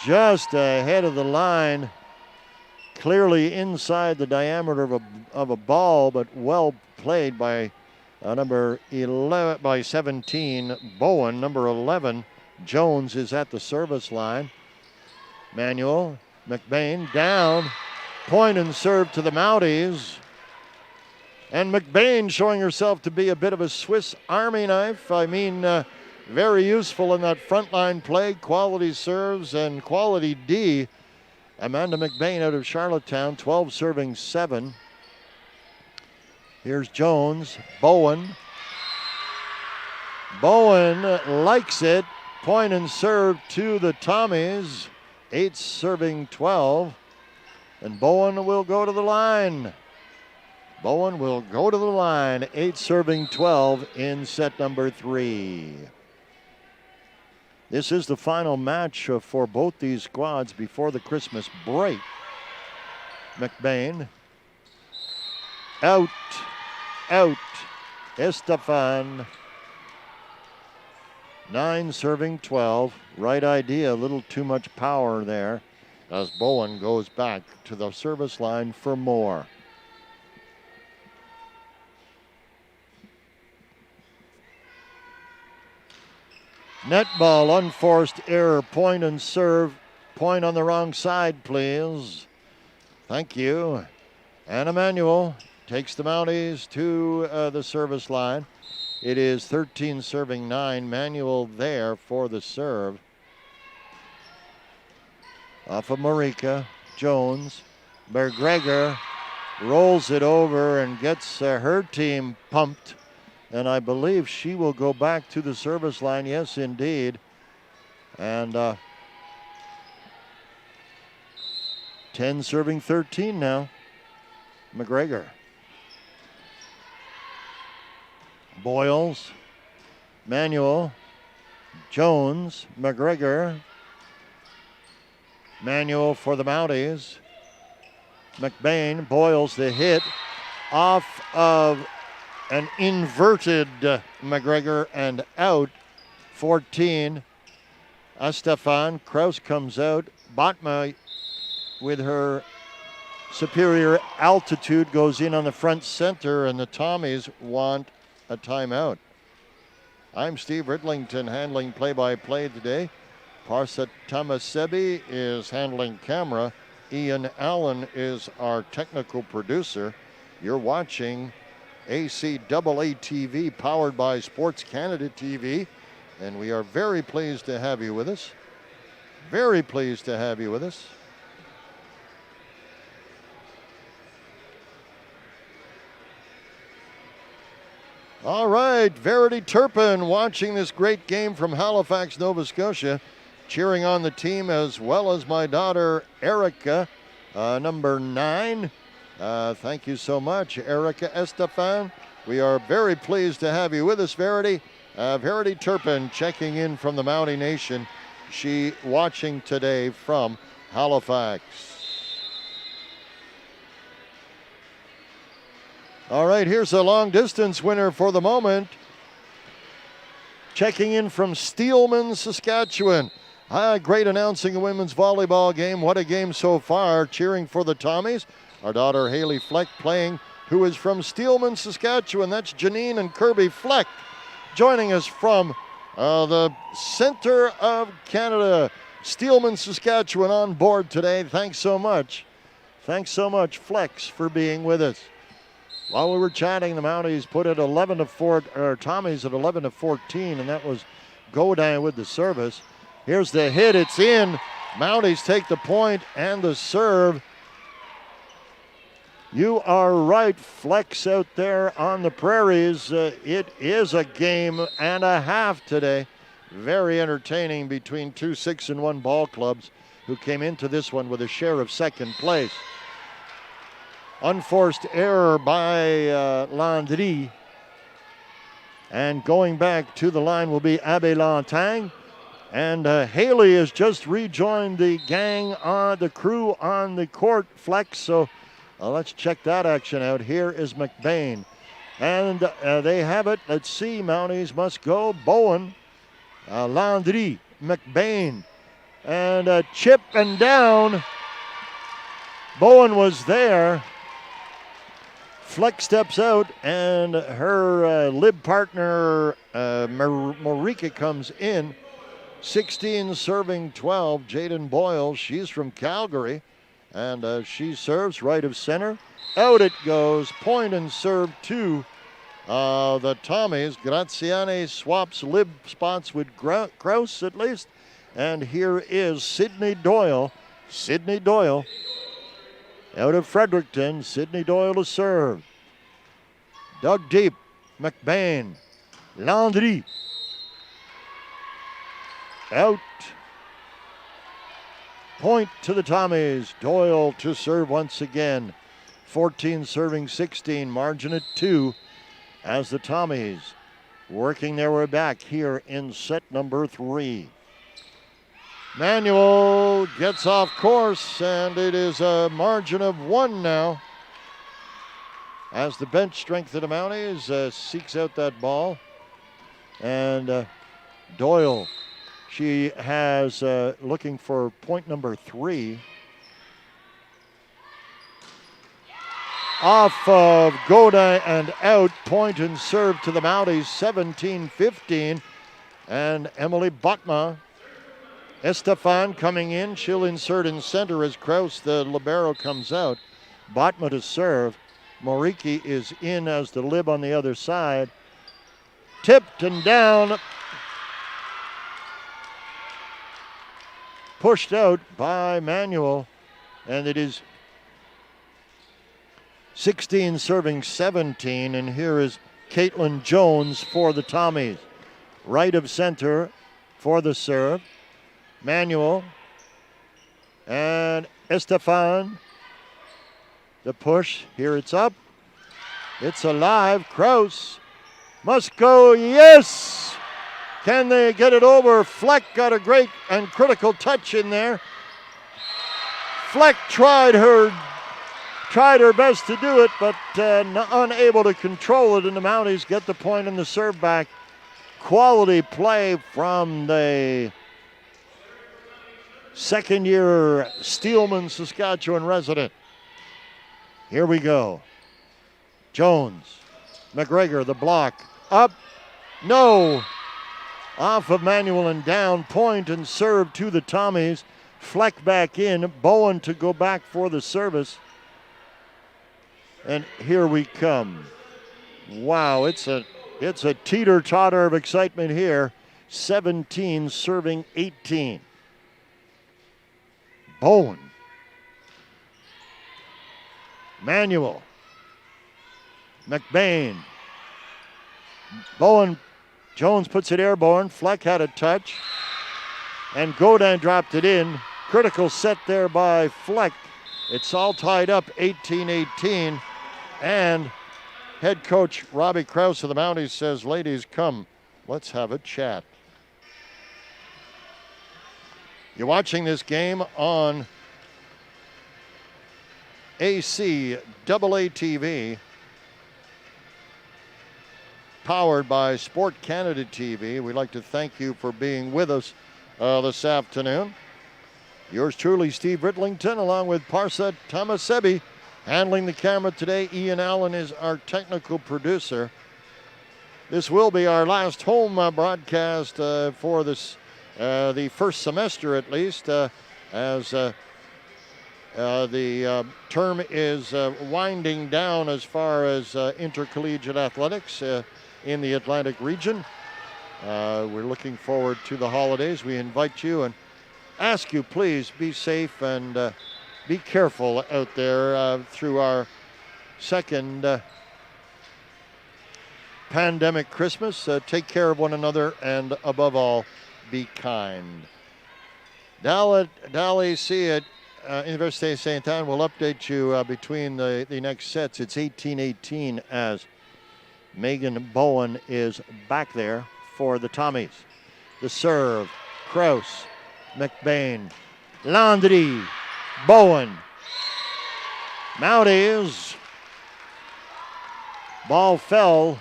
Just ahead of the line. Clearly inside the diameter of a ball, but well played by number 11, by 17, Bowen. Number 11, Jones, is at the service line. Manuel, McBain down. Point and serve to the Mounties. And McBain showing herself to be a bit of a Swiss Army knife. I mean, very useful in that frontline play. Quality serves and quality D. Amanda McBain out of Charlottetown, 12 serving 7. Here's Jones. Bowen. Bowen likes it. Point and serve to the Tommies. 8 serving 12. And Bowen will go to the line. Bowen will go to the line. 8 serving 12 in set number 3. This is the final match for both these squads before the Christmas break. McBain. Out. Estefan. 9 serving 12. Right idea, a little too much power there as Bowen goes back to the service line for more. Net ball, unforced error, point and serve. Point on the wrong side, please. Thank you. And Emmanuel takes the Mounties to the service line. It is 13 serving 9. Manuel there for the serve. Off of Marika. Jones. McGregor rolls it over and gets her team pumped. And I believe she will go back to the service line. Yes, indeed. And 10 serving 13 now. McGregor. Boyles. Manuel. Jones. McGregor. Manuel for the Mounties. McBain. Boyles the hit off of an inverted McGregor and out. 14. Estefan. Kraus comes out. Batma with her superior altitude goes in on the front center, and the Tommies want a timeout. I'm Steve Ridlington handling play-by-play today. Parsa Tamasebi is handling camera. Ian Allen is our technical producer. You're watching ACAA TV powered by Sports Canada TV, and we are very pleased to have you with us. Very pleased to have you with us. All right, Verity Turpin watching this great game from Halifax, Nova Scotia, cheering on the team as well as my daughter Erica, number 9. Thank you so much, Erica Estefan. We are very pleased to have you with us, Verity. Verity Turpin checking in from the Mountie Nation. She watching today from Halifax. All right, here's a long distance winner for the moment. Checking in from Steelman, Saskatchewan. Great announcing a women's volleyball game. What a game so far. Cheering for the Tommies. Our daughter Haley Fleck playing, who is from Steelman, Saskatchewan. That's Janine and Kirby Fleck joining us from the center of Canada. Steelman, Saskatchewan on board today. Thanks so much. Thanks so much, Flex, for being with us. While we were chatting, the Mounties put it 11-4, or Tommies at 11-14, and that was Godin with the service. Here's the hit, it's in. Mounties take the point and the serve. You are right, Flex out there on the prairies. It is a game and a half today. Very entertaining between two 6-1 ball clubs who came into this one with a share of second place. Unforced error by Landry. And going back to the line will be Abbe Lantang. And Haley has just rejoined the gang, the crew on the court, Flex. So let's check that action out. Here is McBain. And they have it. Let's see. Mounties must go. Bowen, Landry, McBain. And chip and down. Bowen was there. Fleck steps out, and her lib partner, Marika, comes in. 16 serving 12, Jaden Boyle. She's from Calgary, and she serves right of center. Out it goes. Point and serve to the Tommies. Graziani swaps lib spots with Kraus at least. And here is Sydney Doyle Sydney Doyle. Out of Fredericton, Sydney Doyle to serve. Dug deep, McBain. Landry. Out. Point to the Tommies. Doyle to serve once again. 14 serving 16, margin at 2 as the Tommies working their way back here in set number 3. Manuel gets off course, and it is a margin of 1 now as the bench strength of the Mounties seeks out that ball. And Doyle, she has looking for point number 3. Off of Godin and out, point and serve to the Mounties, 17-15. And Emily Botma, Estefan coming in. She'll insert in center as Kraus, the libero, comes out. Botma to serve. Moriki is in as the lib on the other side. Tipped and down. Pushed out by Manuel. And it is 16 serving 17. And here is Caitlin Jones for the Tommies. Right of center for the serve. Manuel and Estefan. The push. Here it's up. It's alive. Kraus must go. Yes! Can they get it over? Fleck got a great and critical touch in there. Fleck tried her best to do it, but unable to control it, and the Mounties get the point and the serve back. Quality play from the second-year Steelman, Saskatchewan resident. Here we go. Jones, McGregor, the block, up, no. Off of Manuel and down, point and serve to the Tommies. Fleck back in, Bowen to go back for the service. And here we come. Wow, it's a teeter-totter of excitement here. 17 serving 18. Bowen. Manuel. McBain. Bowen. Jones puts it airborne. Fleck had a touch. And Godin dropped it in. Critical set there by Fleck. It's all tied up 18-18. And head coach Robbie Kraus of the Mounties says, ladies, come, let's have a chat. You're watching this game on ACAA TV, powered by Sport Canada TV. We'd like to thank you for being with us this afternoon. Yours truly, Steve Rittlington, along with Parsa Tamasebi, handling the camera today. Ian Allen is our technical producer. This will be our last home broadcast for this, the first semester at least, as the term is winding down as far as intercollegiate athletics in the Atlantic region. We're looking forward to the holidays. We invite you and ask you, please be safe and be careful out there through our second pandemic Christmas. Take care of one another and above all, be kind. Dali at Université Saint Anne will update you between the next sets. It's 18-18 as Megan Bowen is back there for the Tommies. The serve, Kraus, McBain, Landry, Bowen. Mounties. Ball fell.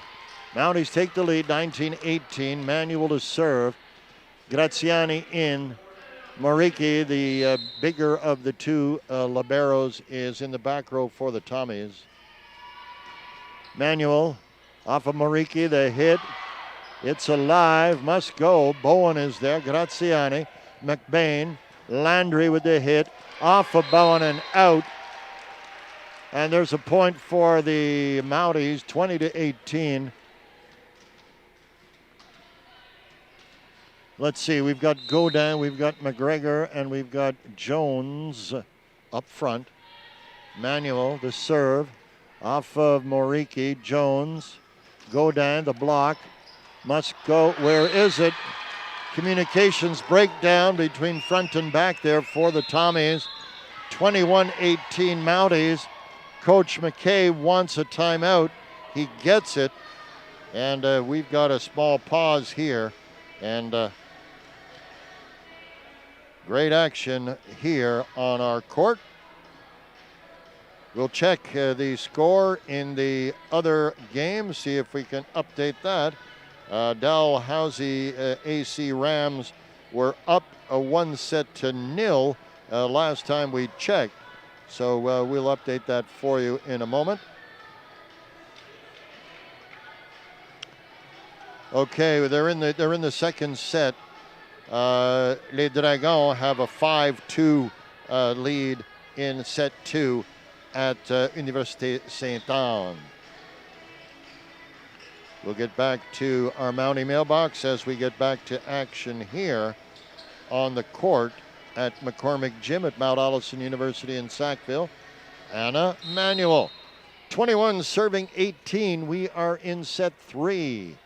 Mounties take the lead, 19-18. Manuel to serve. Graziani in. Moriki, the bigger of the two liberos, is in the back row for the Tommies. Manuel off of Moriki, the hit. It's alive, must go. Bowen is there. Graziani, McBain, Landry with the hit. Off of Bowen and out. And there's a point for the Mounties, 20-18. Let's see, we've got Godin, we've got McGregor, and we've got Jones up front. Manuel, the serve, off of Moriki. Jones, Godin, the block, must go. Where is it? Communications breakdown between front and back there for the Tommies. 21-18 Mounties. Coach McKay wants a timeout. He gets it. And we've got a small pause here. And great action here on our court. We'll check the score in the other game, see if we can update that. Dalhousie AC Rams were up 1-0 last time we checked. So we'll update that for you in a moment. Okay, they're in the second set. Les Dragons have a 5-2 lead in set 2 at Université Sainte-Anne. We'll get back to our Mountie mailbox as we get back to action here on the court at McCormick Gym at Mount Allison University in Sackville. Anna Manuel, 21 serving 18. We are in set 3.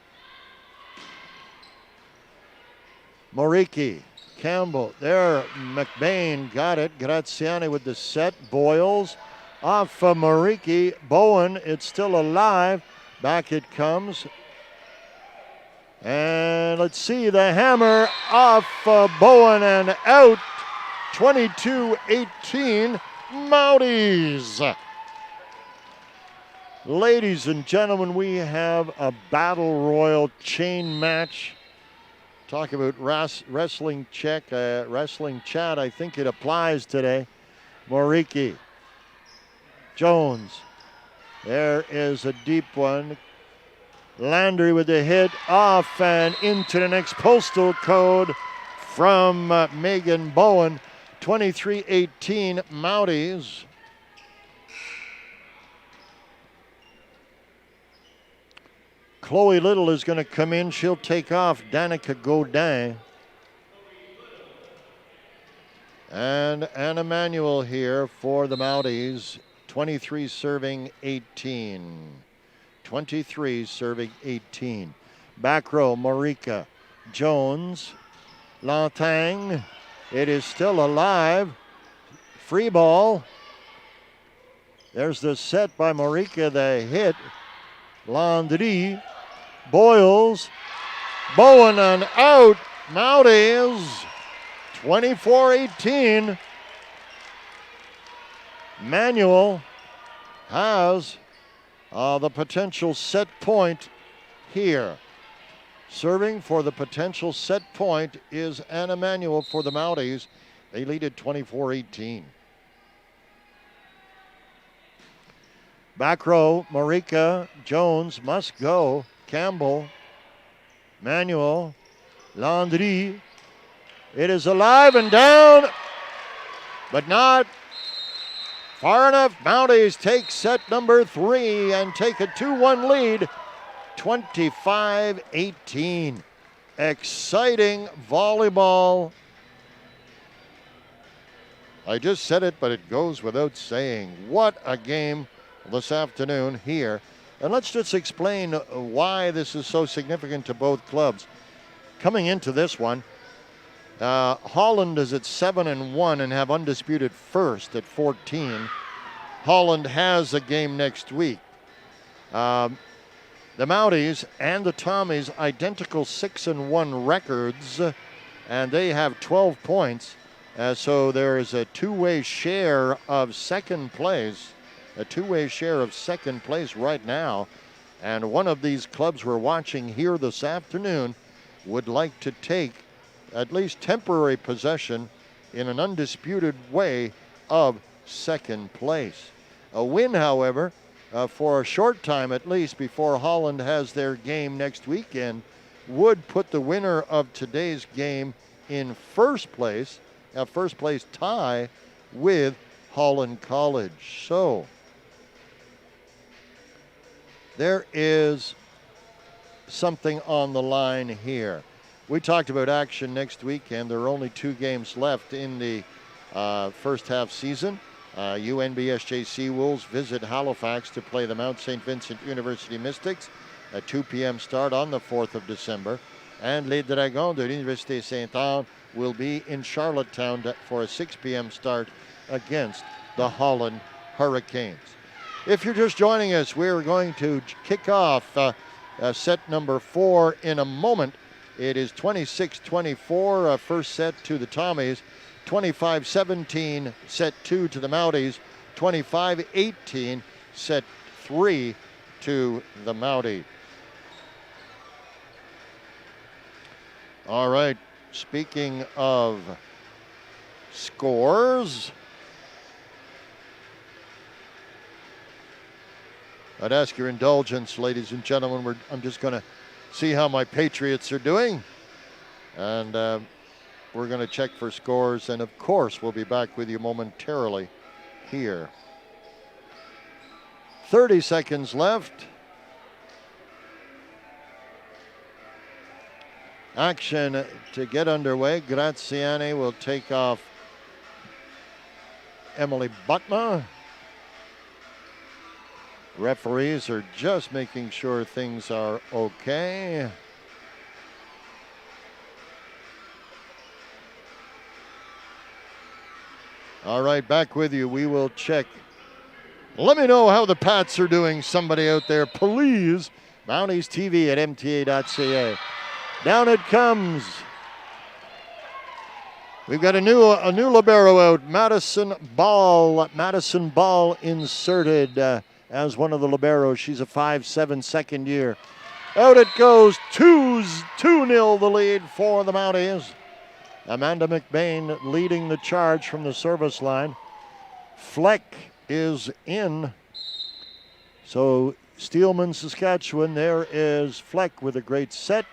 Moriki, Campbell, there, McBain got it. Graziani with the set. Boyles off of Moriki. Bowen, it's still alive. Back it comes. And let's see, the hammer off Bowen and out. 22-18 Mounties. Ladies and gentlemen, we have a battle royal chain match. Talk about wrestling chat. I think it applies today. Moriki. Jones. There is a deep one. Landry with the hit off and into the next postal code from Megan Bowen. 23-18 Mounties. Chloe Little is going to come in. She'll take off Danica Godin. And Anna Manuel here for the Mounties. 23 serving 18. 23 serving 18. Back row, Marika. Jones. Lantang. It is still alive. Free ball. There's the set by Marika, the hit. Landry. Boyles. Bowen and out. Mounties. 24-18. Manuel has the potential set point here. Serving for the potential set point is Anna Manuel for the Mounties. They lead at 24-18. Back row, Marika. Jones must go. Campbell. Manuel. Landry. It is alive and down, but not far enough. Mounties take set number 3 and take a 2-1 lead. 25-18. Exciting volleyball. I just said it, but it goes without saying. What a game this afternoon here. And let's just explain why this is so significant to both clubs. Coming into this one, Holland is at 7-1 and have undisputed first at 14. Holland has a game next week. The Mounties and the Tommies identical 6-1 records, and they have 12 points. So there is a two-way share of second place. A two-way share of second place right now. And one of these clubs we're watching here this afternoon would like to take at least temporary possession in an undisputed way of second place. A win, however, for a short time at least before Holland has their game next weekend, would put the winner of today's game in first place, a first place tie with Holland College. So there is something on the line here. We talked about action next weekend. There are only 2 games left in the first half season. UNBSJC Wolves visit Halifax to play the Mount St. Vincent University Mystics. A 2 p.m. start on the 4th of December. And Les Dragons de l'Université Sainte-Anne will be in Charlottetown for a 6 p.m. start against the Holland Hurricanes. If you're just joining us, we're going to kick off set number 4 in a moment. It is 26-24, first set to the Tommies. 25-17, set 2 to the Mounties. 25-18, set 3 to the Mounties. All right, speaking of scores, I'd ask your indulgence, ladies and gentlemen. I'm just going to see how my Patriots are doing. And we're going to check for scores. And of course, we'll be back with you momentarily here. 30 seconds left. Action to get underway. Graziani will take off Emily Butma. Referees are just making sure things are okay. All right, back with you. We will check. Let me know how the Pats are doing, somebody out there, please. Mounties TV at MTA.ca. Down it comes. We've got a new libero out, Madison Ball. Madison Ball inserted as one of the liberos. She's a 5'7" second year. Out it goes, 2-0 the lead for the Mounties. Amanda McBain leading the charge from the service line. Fleck is in. So Steelman, Saskatchewan, there is Fleck with a great set.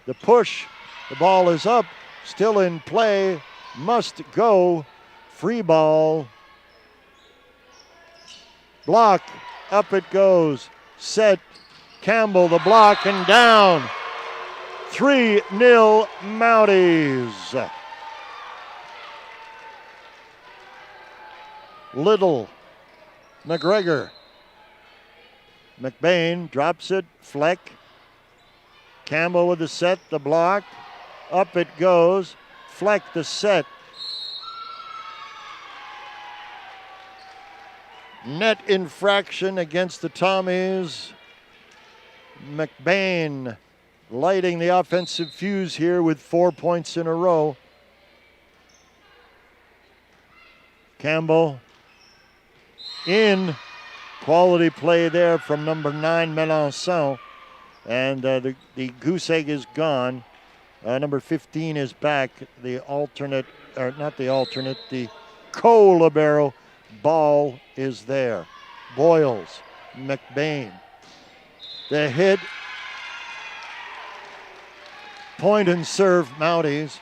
The push, the ball is up, still in play, must go. Free ball. Block, up it goes. Set, Campbell, the block, and down. 3-0 Mounties. Little, McGregor. McBain drops it, Fleck. Campbell with the set, the block. Up it goes. Fleck the set. Net infraction against the Tommies. McBain lighting the offensive fuse here with 4 points in a row. Campbell in. Quality play there from number 9, Melançon. And the goose egg is gone. Number 15 is back. The alternate, or not the alternate, the co-libero Ball is there. Boyles, McBain. The hit. Point and serve Mounties.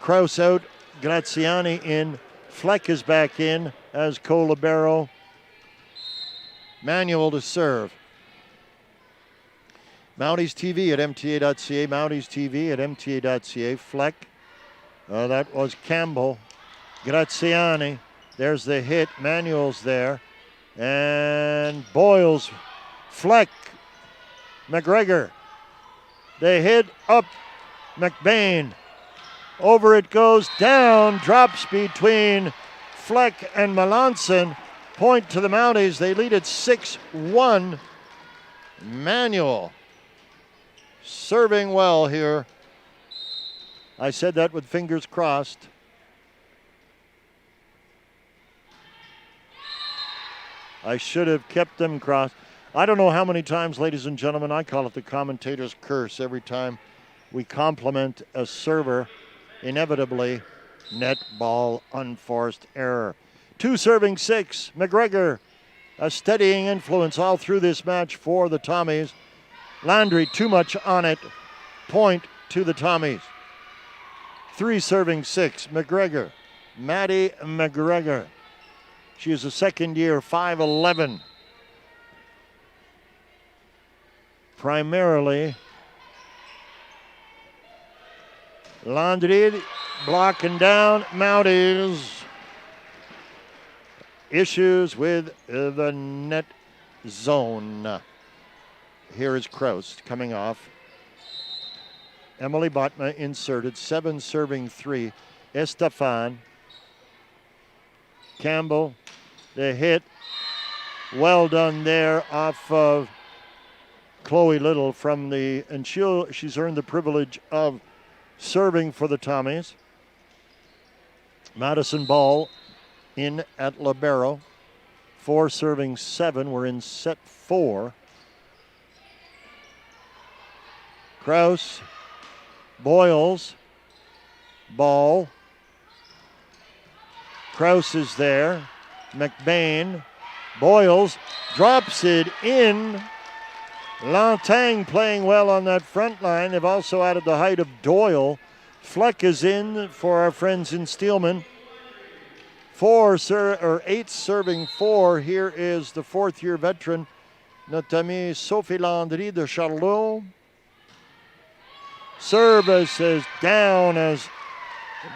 Kraus out, Graziani in. Fleck is back in as co-libero. Manuel to serve. Mounties TV at MTA.ca. Mounties TV at MTA.ca. Fleck. That was Campbell. Graziani. There's the hit. Manuel's there. And Boyles. Fleck. McGregor. The hit up. McBain. Over it goes. Down. Drops between Fleck and Melançon. Point to the Mounties. They lead at 6-1. Manuel. Serving well here. I said that with fingers crossed. I should have kept them crossed. I don't know how many times, ladies and gentlemen, I call it the commentator's curse. Every time we compliment a server, inevitably, net ball, unforced error. 2 serving 6. McGregor, a steadying influence all through this match for the Tommies. Landry, too much on it. Point to the Tommies. 3 serving 6. McGregor. Maddie McGregor. She is a second year, 5'11". Primarily Landry blocking down Mounties. Issues with the net zone. Here is Kraus coming off. Emily Botma inserted, 7 serving 3. Estefan. Campbell, the hit. Well done there off of Chloe Little from the, and she's earned the privilege of serving for the Tommies. Madison Ball in at libero. 4 serving 7. We're in set 4. Kraus, Boyles, Ball. Kraus is there. McBain, Boyles drops it in. Lantang playing well on that front line. They've also added the height of Doyle. Fleck is in for our friends in Steelman. 8 serving 4. Here is the 4th-year veteran, notre amie Sophie Landry de Charlot. Service is down as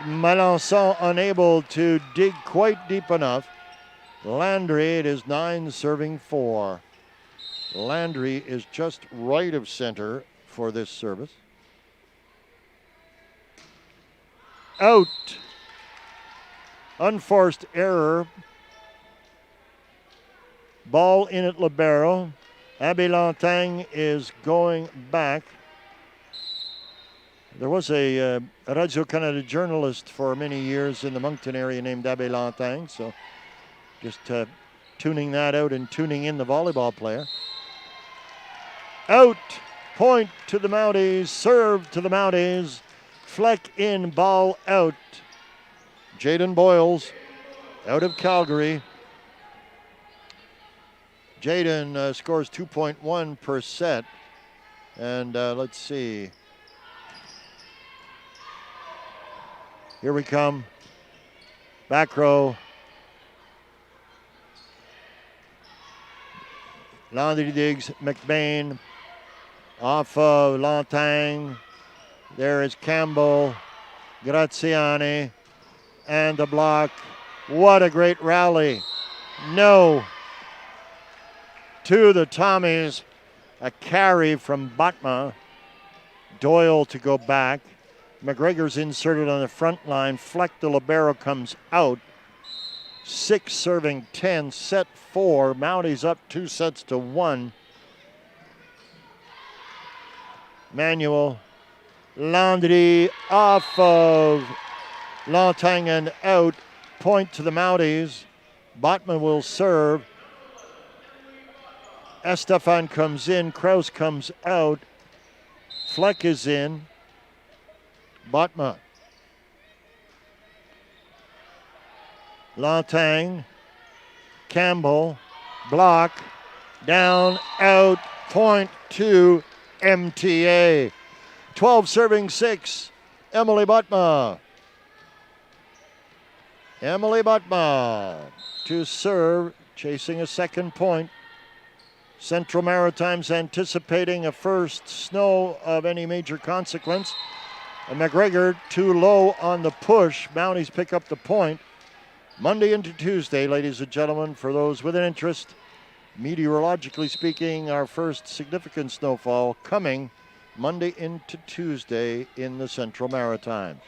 Melançon unable to dig quite deep enough. Landry, it is 9 serving 4. Landry is just right of center for this service. Out. Unforced error. Ball in at libero. Abby Lantang is going back. There was a Radio-Canada journalist for many years in the Moncton area named Abby Lantang, so just tuning that out and tuning in the volleyball player. Out, point to the Mounties, serve to the Mounties, Fleck in, ball out. Jaden Boyles out of Calgary. Jaden scores 2.1 per set, and let's see. Here we come. Back row. Landry digs McBain off of Lantang. There is Campbell, Graziani, and the block. What a great rally. No. To the Tommies. A carry from Botma. Doyle to go back. McGregor's inserted on the front line. Fleck the libero comes out. 6 serving 10, set 4. Mounties up 2 sets to 1. Manuel Landry off of Lantang and out. Point to the Mounties. Botman will serve. Estefan comes in. Kraus comes out. Fleck is in. Botma. Lantang. Campbell. Block. Down. Out. Point to MTA. 12 serving 6. Emily Botma. Emily Botma to serve, chasing a second point. Central Maritime's anticipating a first snow of any major consequence. And McGregor too low on the push. Mounties pick up the point. Monday into Tuesday, ladies and gentlemen, for those with an interest, meteorologically speaking, our first significant snowfall coming Monday into Tuesday in the Central Maritime.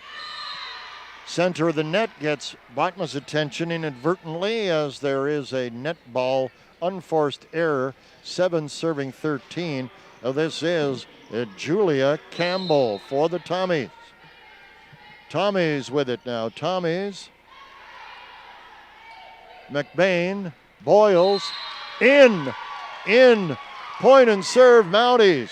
Center of the net gets Botma's attention inadvertently as there is a net ball unforced error, 7 serving 13. This is Julia Campbell for the Tommies. Tommies with it now. Tommies. McBain. Boyles. In. Point and serve Mounties.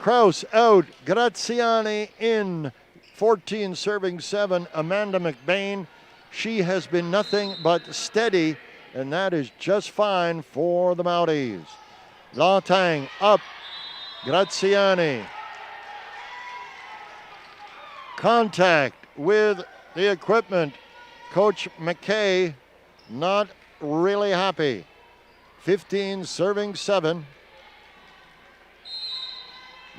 Kraus out. Graziani in. 14 serving 7. Amanda McBain. She has been nothing but steady, and that is just fine for the Mounties. Lantang up. Graziani. Contact with the equipment. Coach McKay not really happy. 15 serving 7.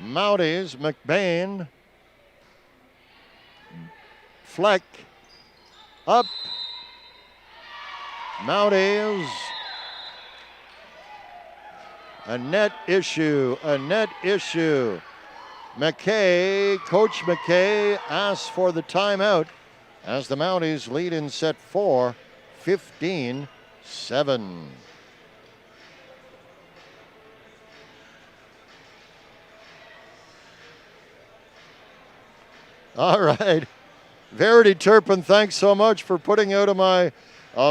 Mounties, McBain. Fleck up. Mounties. A net issue. McKay, Coach McKay asks for the timeout as the Mounties lead in set 4, 15-7. All right. Verity Turpin, thanks so much for putting out of my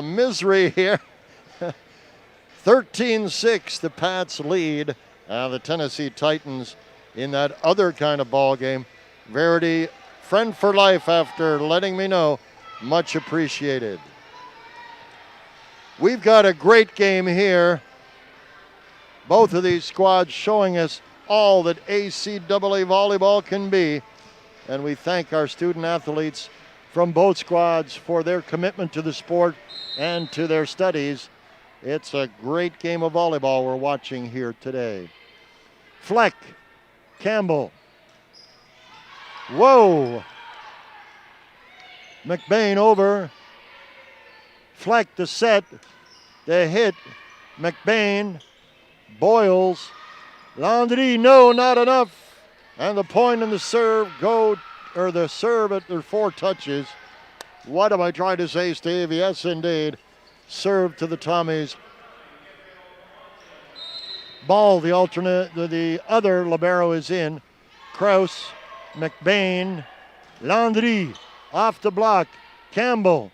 misery here. 13-6, the Pats lead the Tennessee Titans in that other kind of ball game. Verity, friend for life after letting me know. Much appreciated. We've got a great game here. Both of these squads showing us all that ACAA volleyball can be. And we thank our student athletes from both squads for their commitment to the sport and to their studies. It's a great game of volleyball we're watching here today. Fleck, Campbell. Whoa! McBain over. Fleck the set. The hit. McBain. Boyles. Landry, no, not enough. And the point and the serve the serve at their 4 touches. What am I trying to say, Steve? Yes, indeed. Serve to the Tommies. Ball, the other libero is in. Kraus, McBain, Landry, off the block. Campbell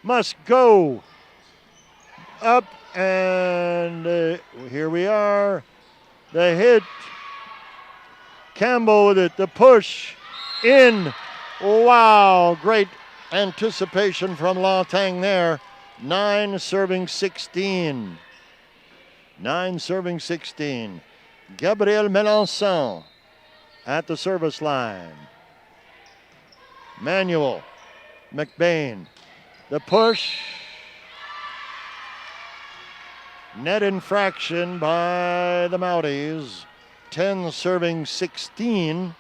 must go. Up, and here we are. The hit. Campbell with it, the push, in. Wow, great anticipation from Lantang there. 9 serving 16. 9 serving 16. Gabriel Melançon at the service line. Manuel, McBain, the push. Net infraction by the Mounties. 10 serving 16.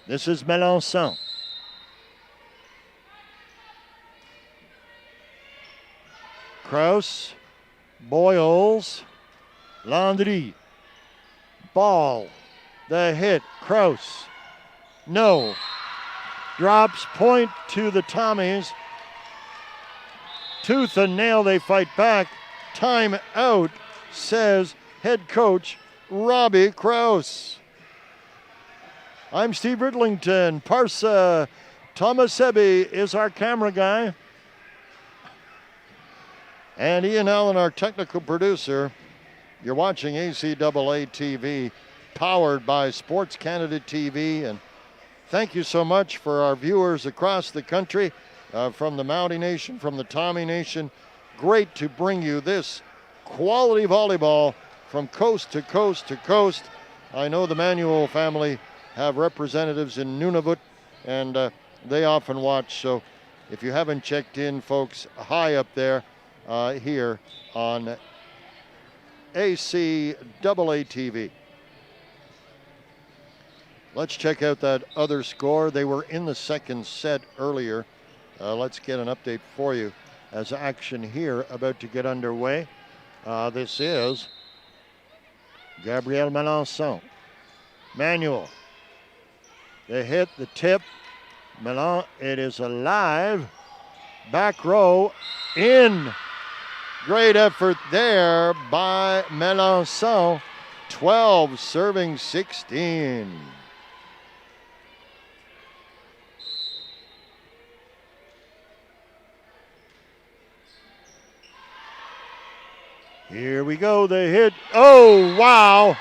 This is Melançon. Kraus, Boyles, Landry, ball, the hit, Kraus, no, drops, point to the Tommies. Tooth and nail, they fight back. Time out, says head coach Robbie Kraus. I'm Steve Ridlington. Parsa Tomasebi is our camera guy. And Ian Allen, our technical producer. You're watching ACAA TV, powered by Sports Canada TV. And thank you so much for our viewers across the country, from the Mountie Nation, from the Tommy Nation. Great to bring you this quality volleyball from coast to coast to coast. I know the Manuel family have representatives in Nunavut, and they often watch. So if you haven't checked in, folks, high up there, here on ACAA TV. Let's check out that other score. They were in the second set earlier. Let's get an update for you as action here about to get underway. This is Gabriel Melançon. Manuel. The hit, the tip. Melan, it is alive. Back row, in. Great effort there by Melançon. 12 serving 16. Here we go, the hit. Oh, wow.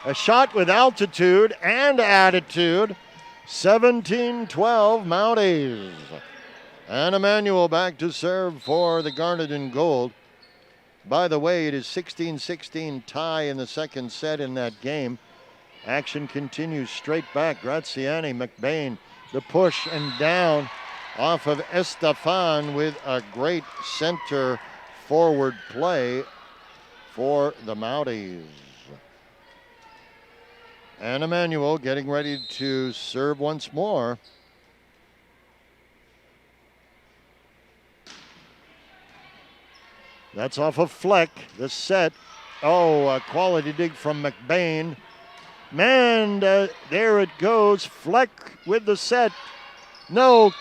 A shot with altitude and attitude. 17-12 Mounties. And Emmanuel back to serve for the Garnet and Gold. By the way, it is 16-16 tie in the second set in that game. Action continues straight back. Graziani, McBain, the push and down off of Estefan with a great center forward play for the Mounties. And Emmanuel getting ready to serve once more. That's off of Fleck. The set. Oh, a quality dig from McBain. Man, there it goes. Fleck with the set. No,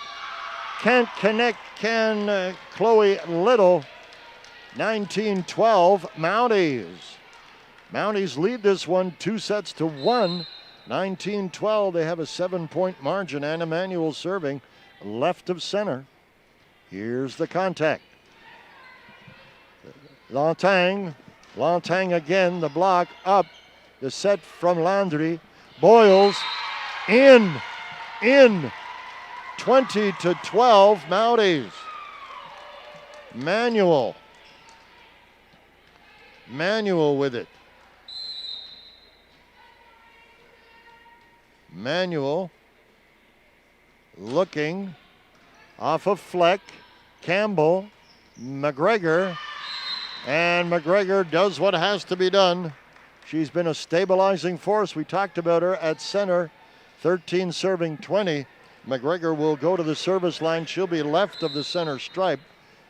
can't connect. Can Chloe Little. 19-12, Mounties. Mounties lead this one 2-1. 19-12, they have a 7-point margin. And Emmanuel serving left of center. Here's the contact. Lantang again, the block up. The set from Landry. Boyles in. 20-12, Mounties. Manuel with it. Manuel looking off of Fleck. Campbell, McGregor, and McGregor does what has to be done. She's been a stabilizing force. We talked about her at center. 13 serving 20. McGregor will go to the service line. She'll be left of the center stripe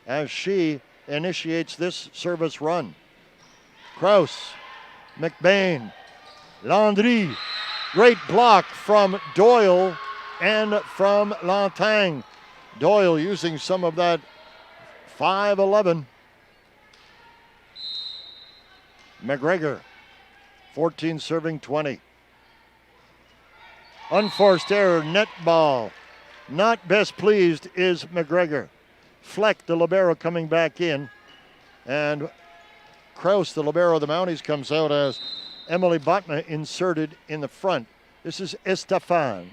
as she initiates this service run. Kraus, McBain, Landry. Great block from Doyle and from Lantang. Doyle using some of that 5'11". McGregor, 14 serving 20. Unforced error, net ball. Not best pleased is McGregor. Fleck, the libero, coming back in. And Kraus, the libero of the Mounties, comes out as Emily Botma inserted in the front. This is Estefan.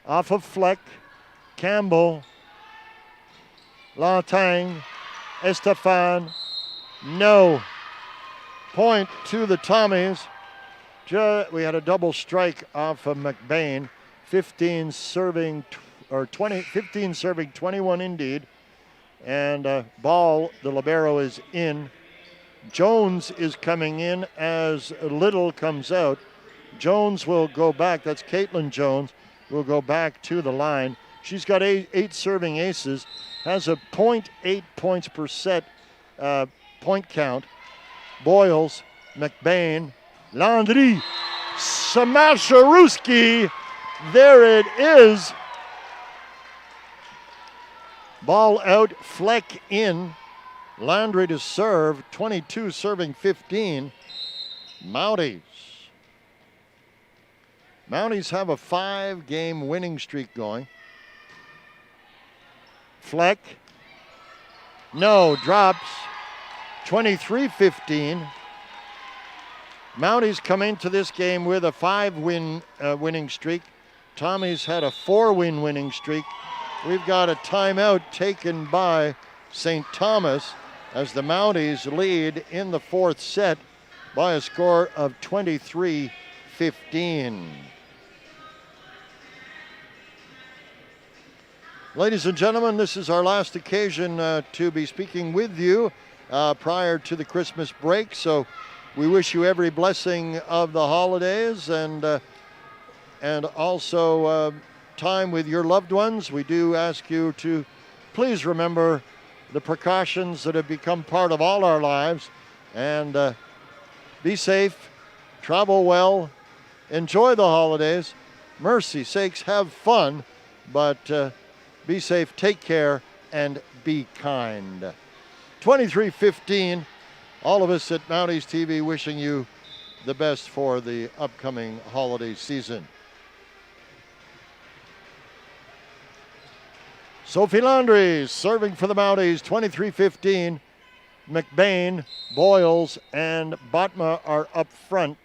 Off of Fleck, Campbell, Lantang, Estefan. No. Point to the Tommies. We had a double strike off of McBain. 15 serving 21 indeed. And Ball, the libero, is in. Jones is coming in as Little comes out. Jones will go back. That's Caitlin Jones. Will go back to the line. She's got eight serving aces. Has a 0.8 points per set point count. Boyles, McBain, Landry, Samasharuski. There it is. Ball out, Fleck in. Landry to serve, 22 serving 15. Mounties. Mounties have a 5-game winning streak going. Fleck. No, drops. 23-15. Mounties come into this game with a 5-win winning streak. Tommy's had a 4-win winning streak. We've got a timeout taken by St. Thomas as the Mounties lead in the fourth set by a score of 23-15. Ladies and gentlemen, this is our last occasion to be speaking with you prior to the Christmas break. So we wish you every blessing of the holidays and also time with your loved ones. We do ask you to please remember the precautions that have become part of all our lives, and be safe, travel well, enjoy the holidays. Mercy sakes, have fun, but be safe, take care, and be kind. 23-15, all of us at Mounties TV wishing you the best for the upcoming holiday season. Sophie Landry serving for the Mounties, 23-15. McBain, Boyles, and Botma are up front.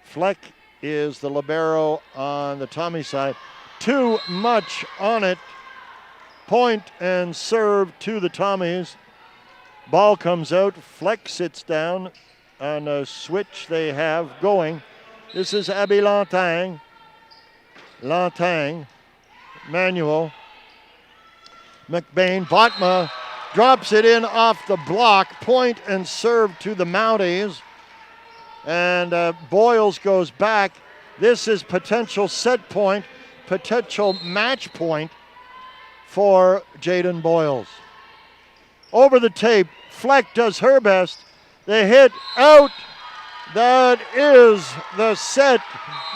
Fleck is the libero on the Tommy side. Too much on it. Point and serve to the Tommies. Ball comes out. Fleck sits down on a switch they have going. This is Abby Lantang. Manuel. McBain, Botma drops it in off the block. Point and serve to the Mounties. And Boyles goes back. This is potential set point, potential match point for Jaden Boyles. Over the tape, Fleck does her best. The hit out. That is the set.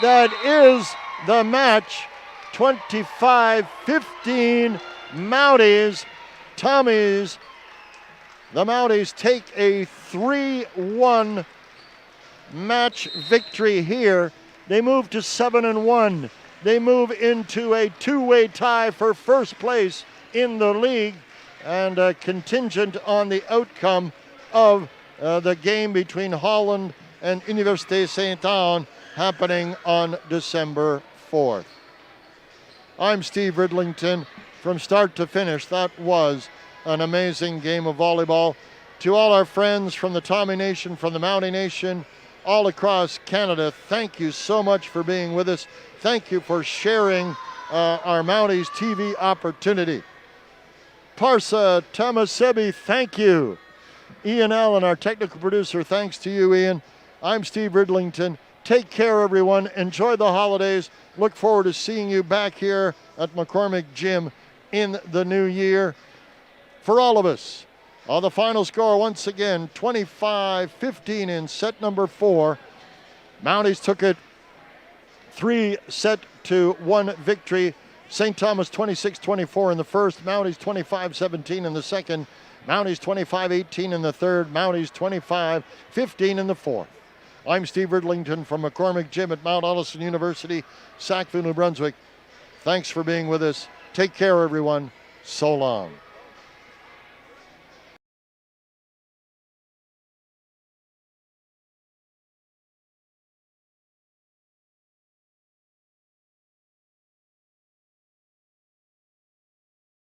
That is the match. 25-15 Mounties. Tommies. The Mounties take a 3-1 match victory here. They move to 7-1. They move into a two-way tie for first place in the league, and contingent on the outcome of the game between Holland and Université Saint-Anne happening on December 4th. I'm Steve Ridlington. From start to finish, that was an amazing game of volleyball. To all our friends from the Tommy Nation, from the Mountie Nation, all across Canada, thank you so much for being with us. Thank you for sharing our Mounties TV opportunity. Parsa Tamasebi, thank you. Ian Allen, our technical producer, thanks to you, Ian. I'm Steve Ridlington. Take care, everyone. Enjoy the holidays. Look forward to seeing you back here at McCormick Gym in the new year. For all of us, the final score once again, 25-15 in set number 4. Mounties took it 3-1 victory. St. Thomas 26-24 in the first. Mounties 25-17 in the second. Mounties 25-18 in the third. Mounties 25-15 in the fourth. I'm Steve Ridlington from McCormick Gym at Mount Allison University, Sackville, New Brunswick. Thanks for being with us. Take care, everyone. So long.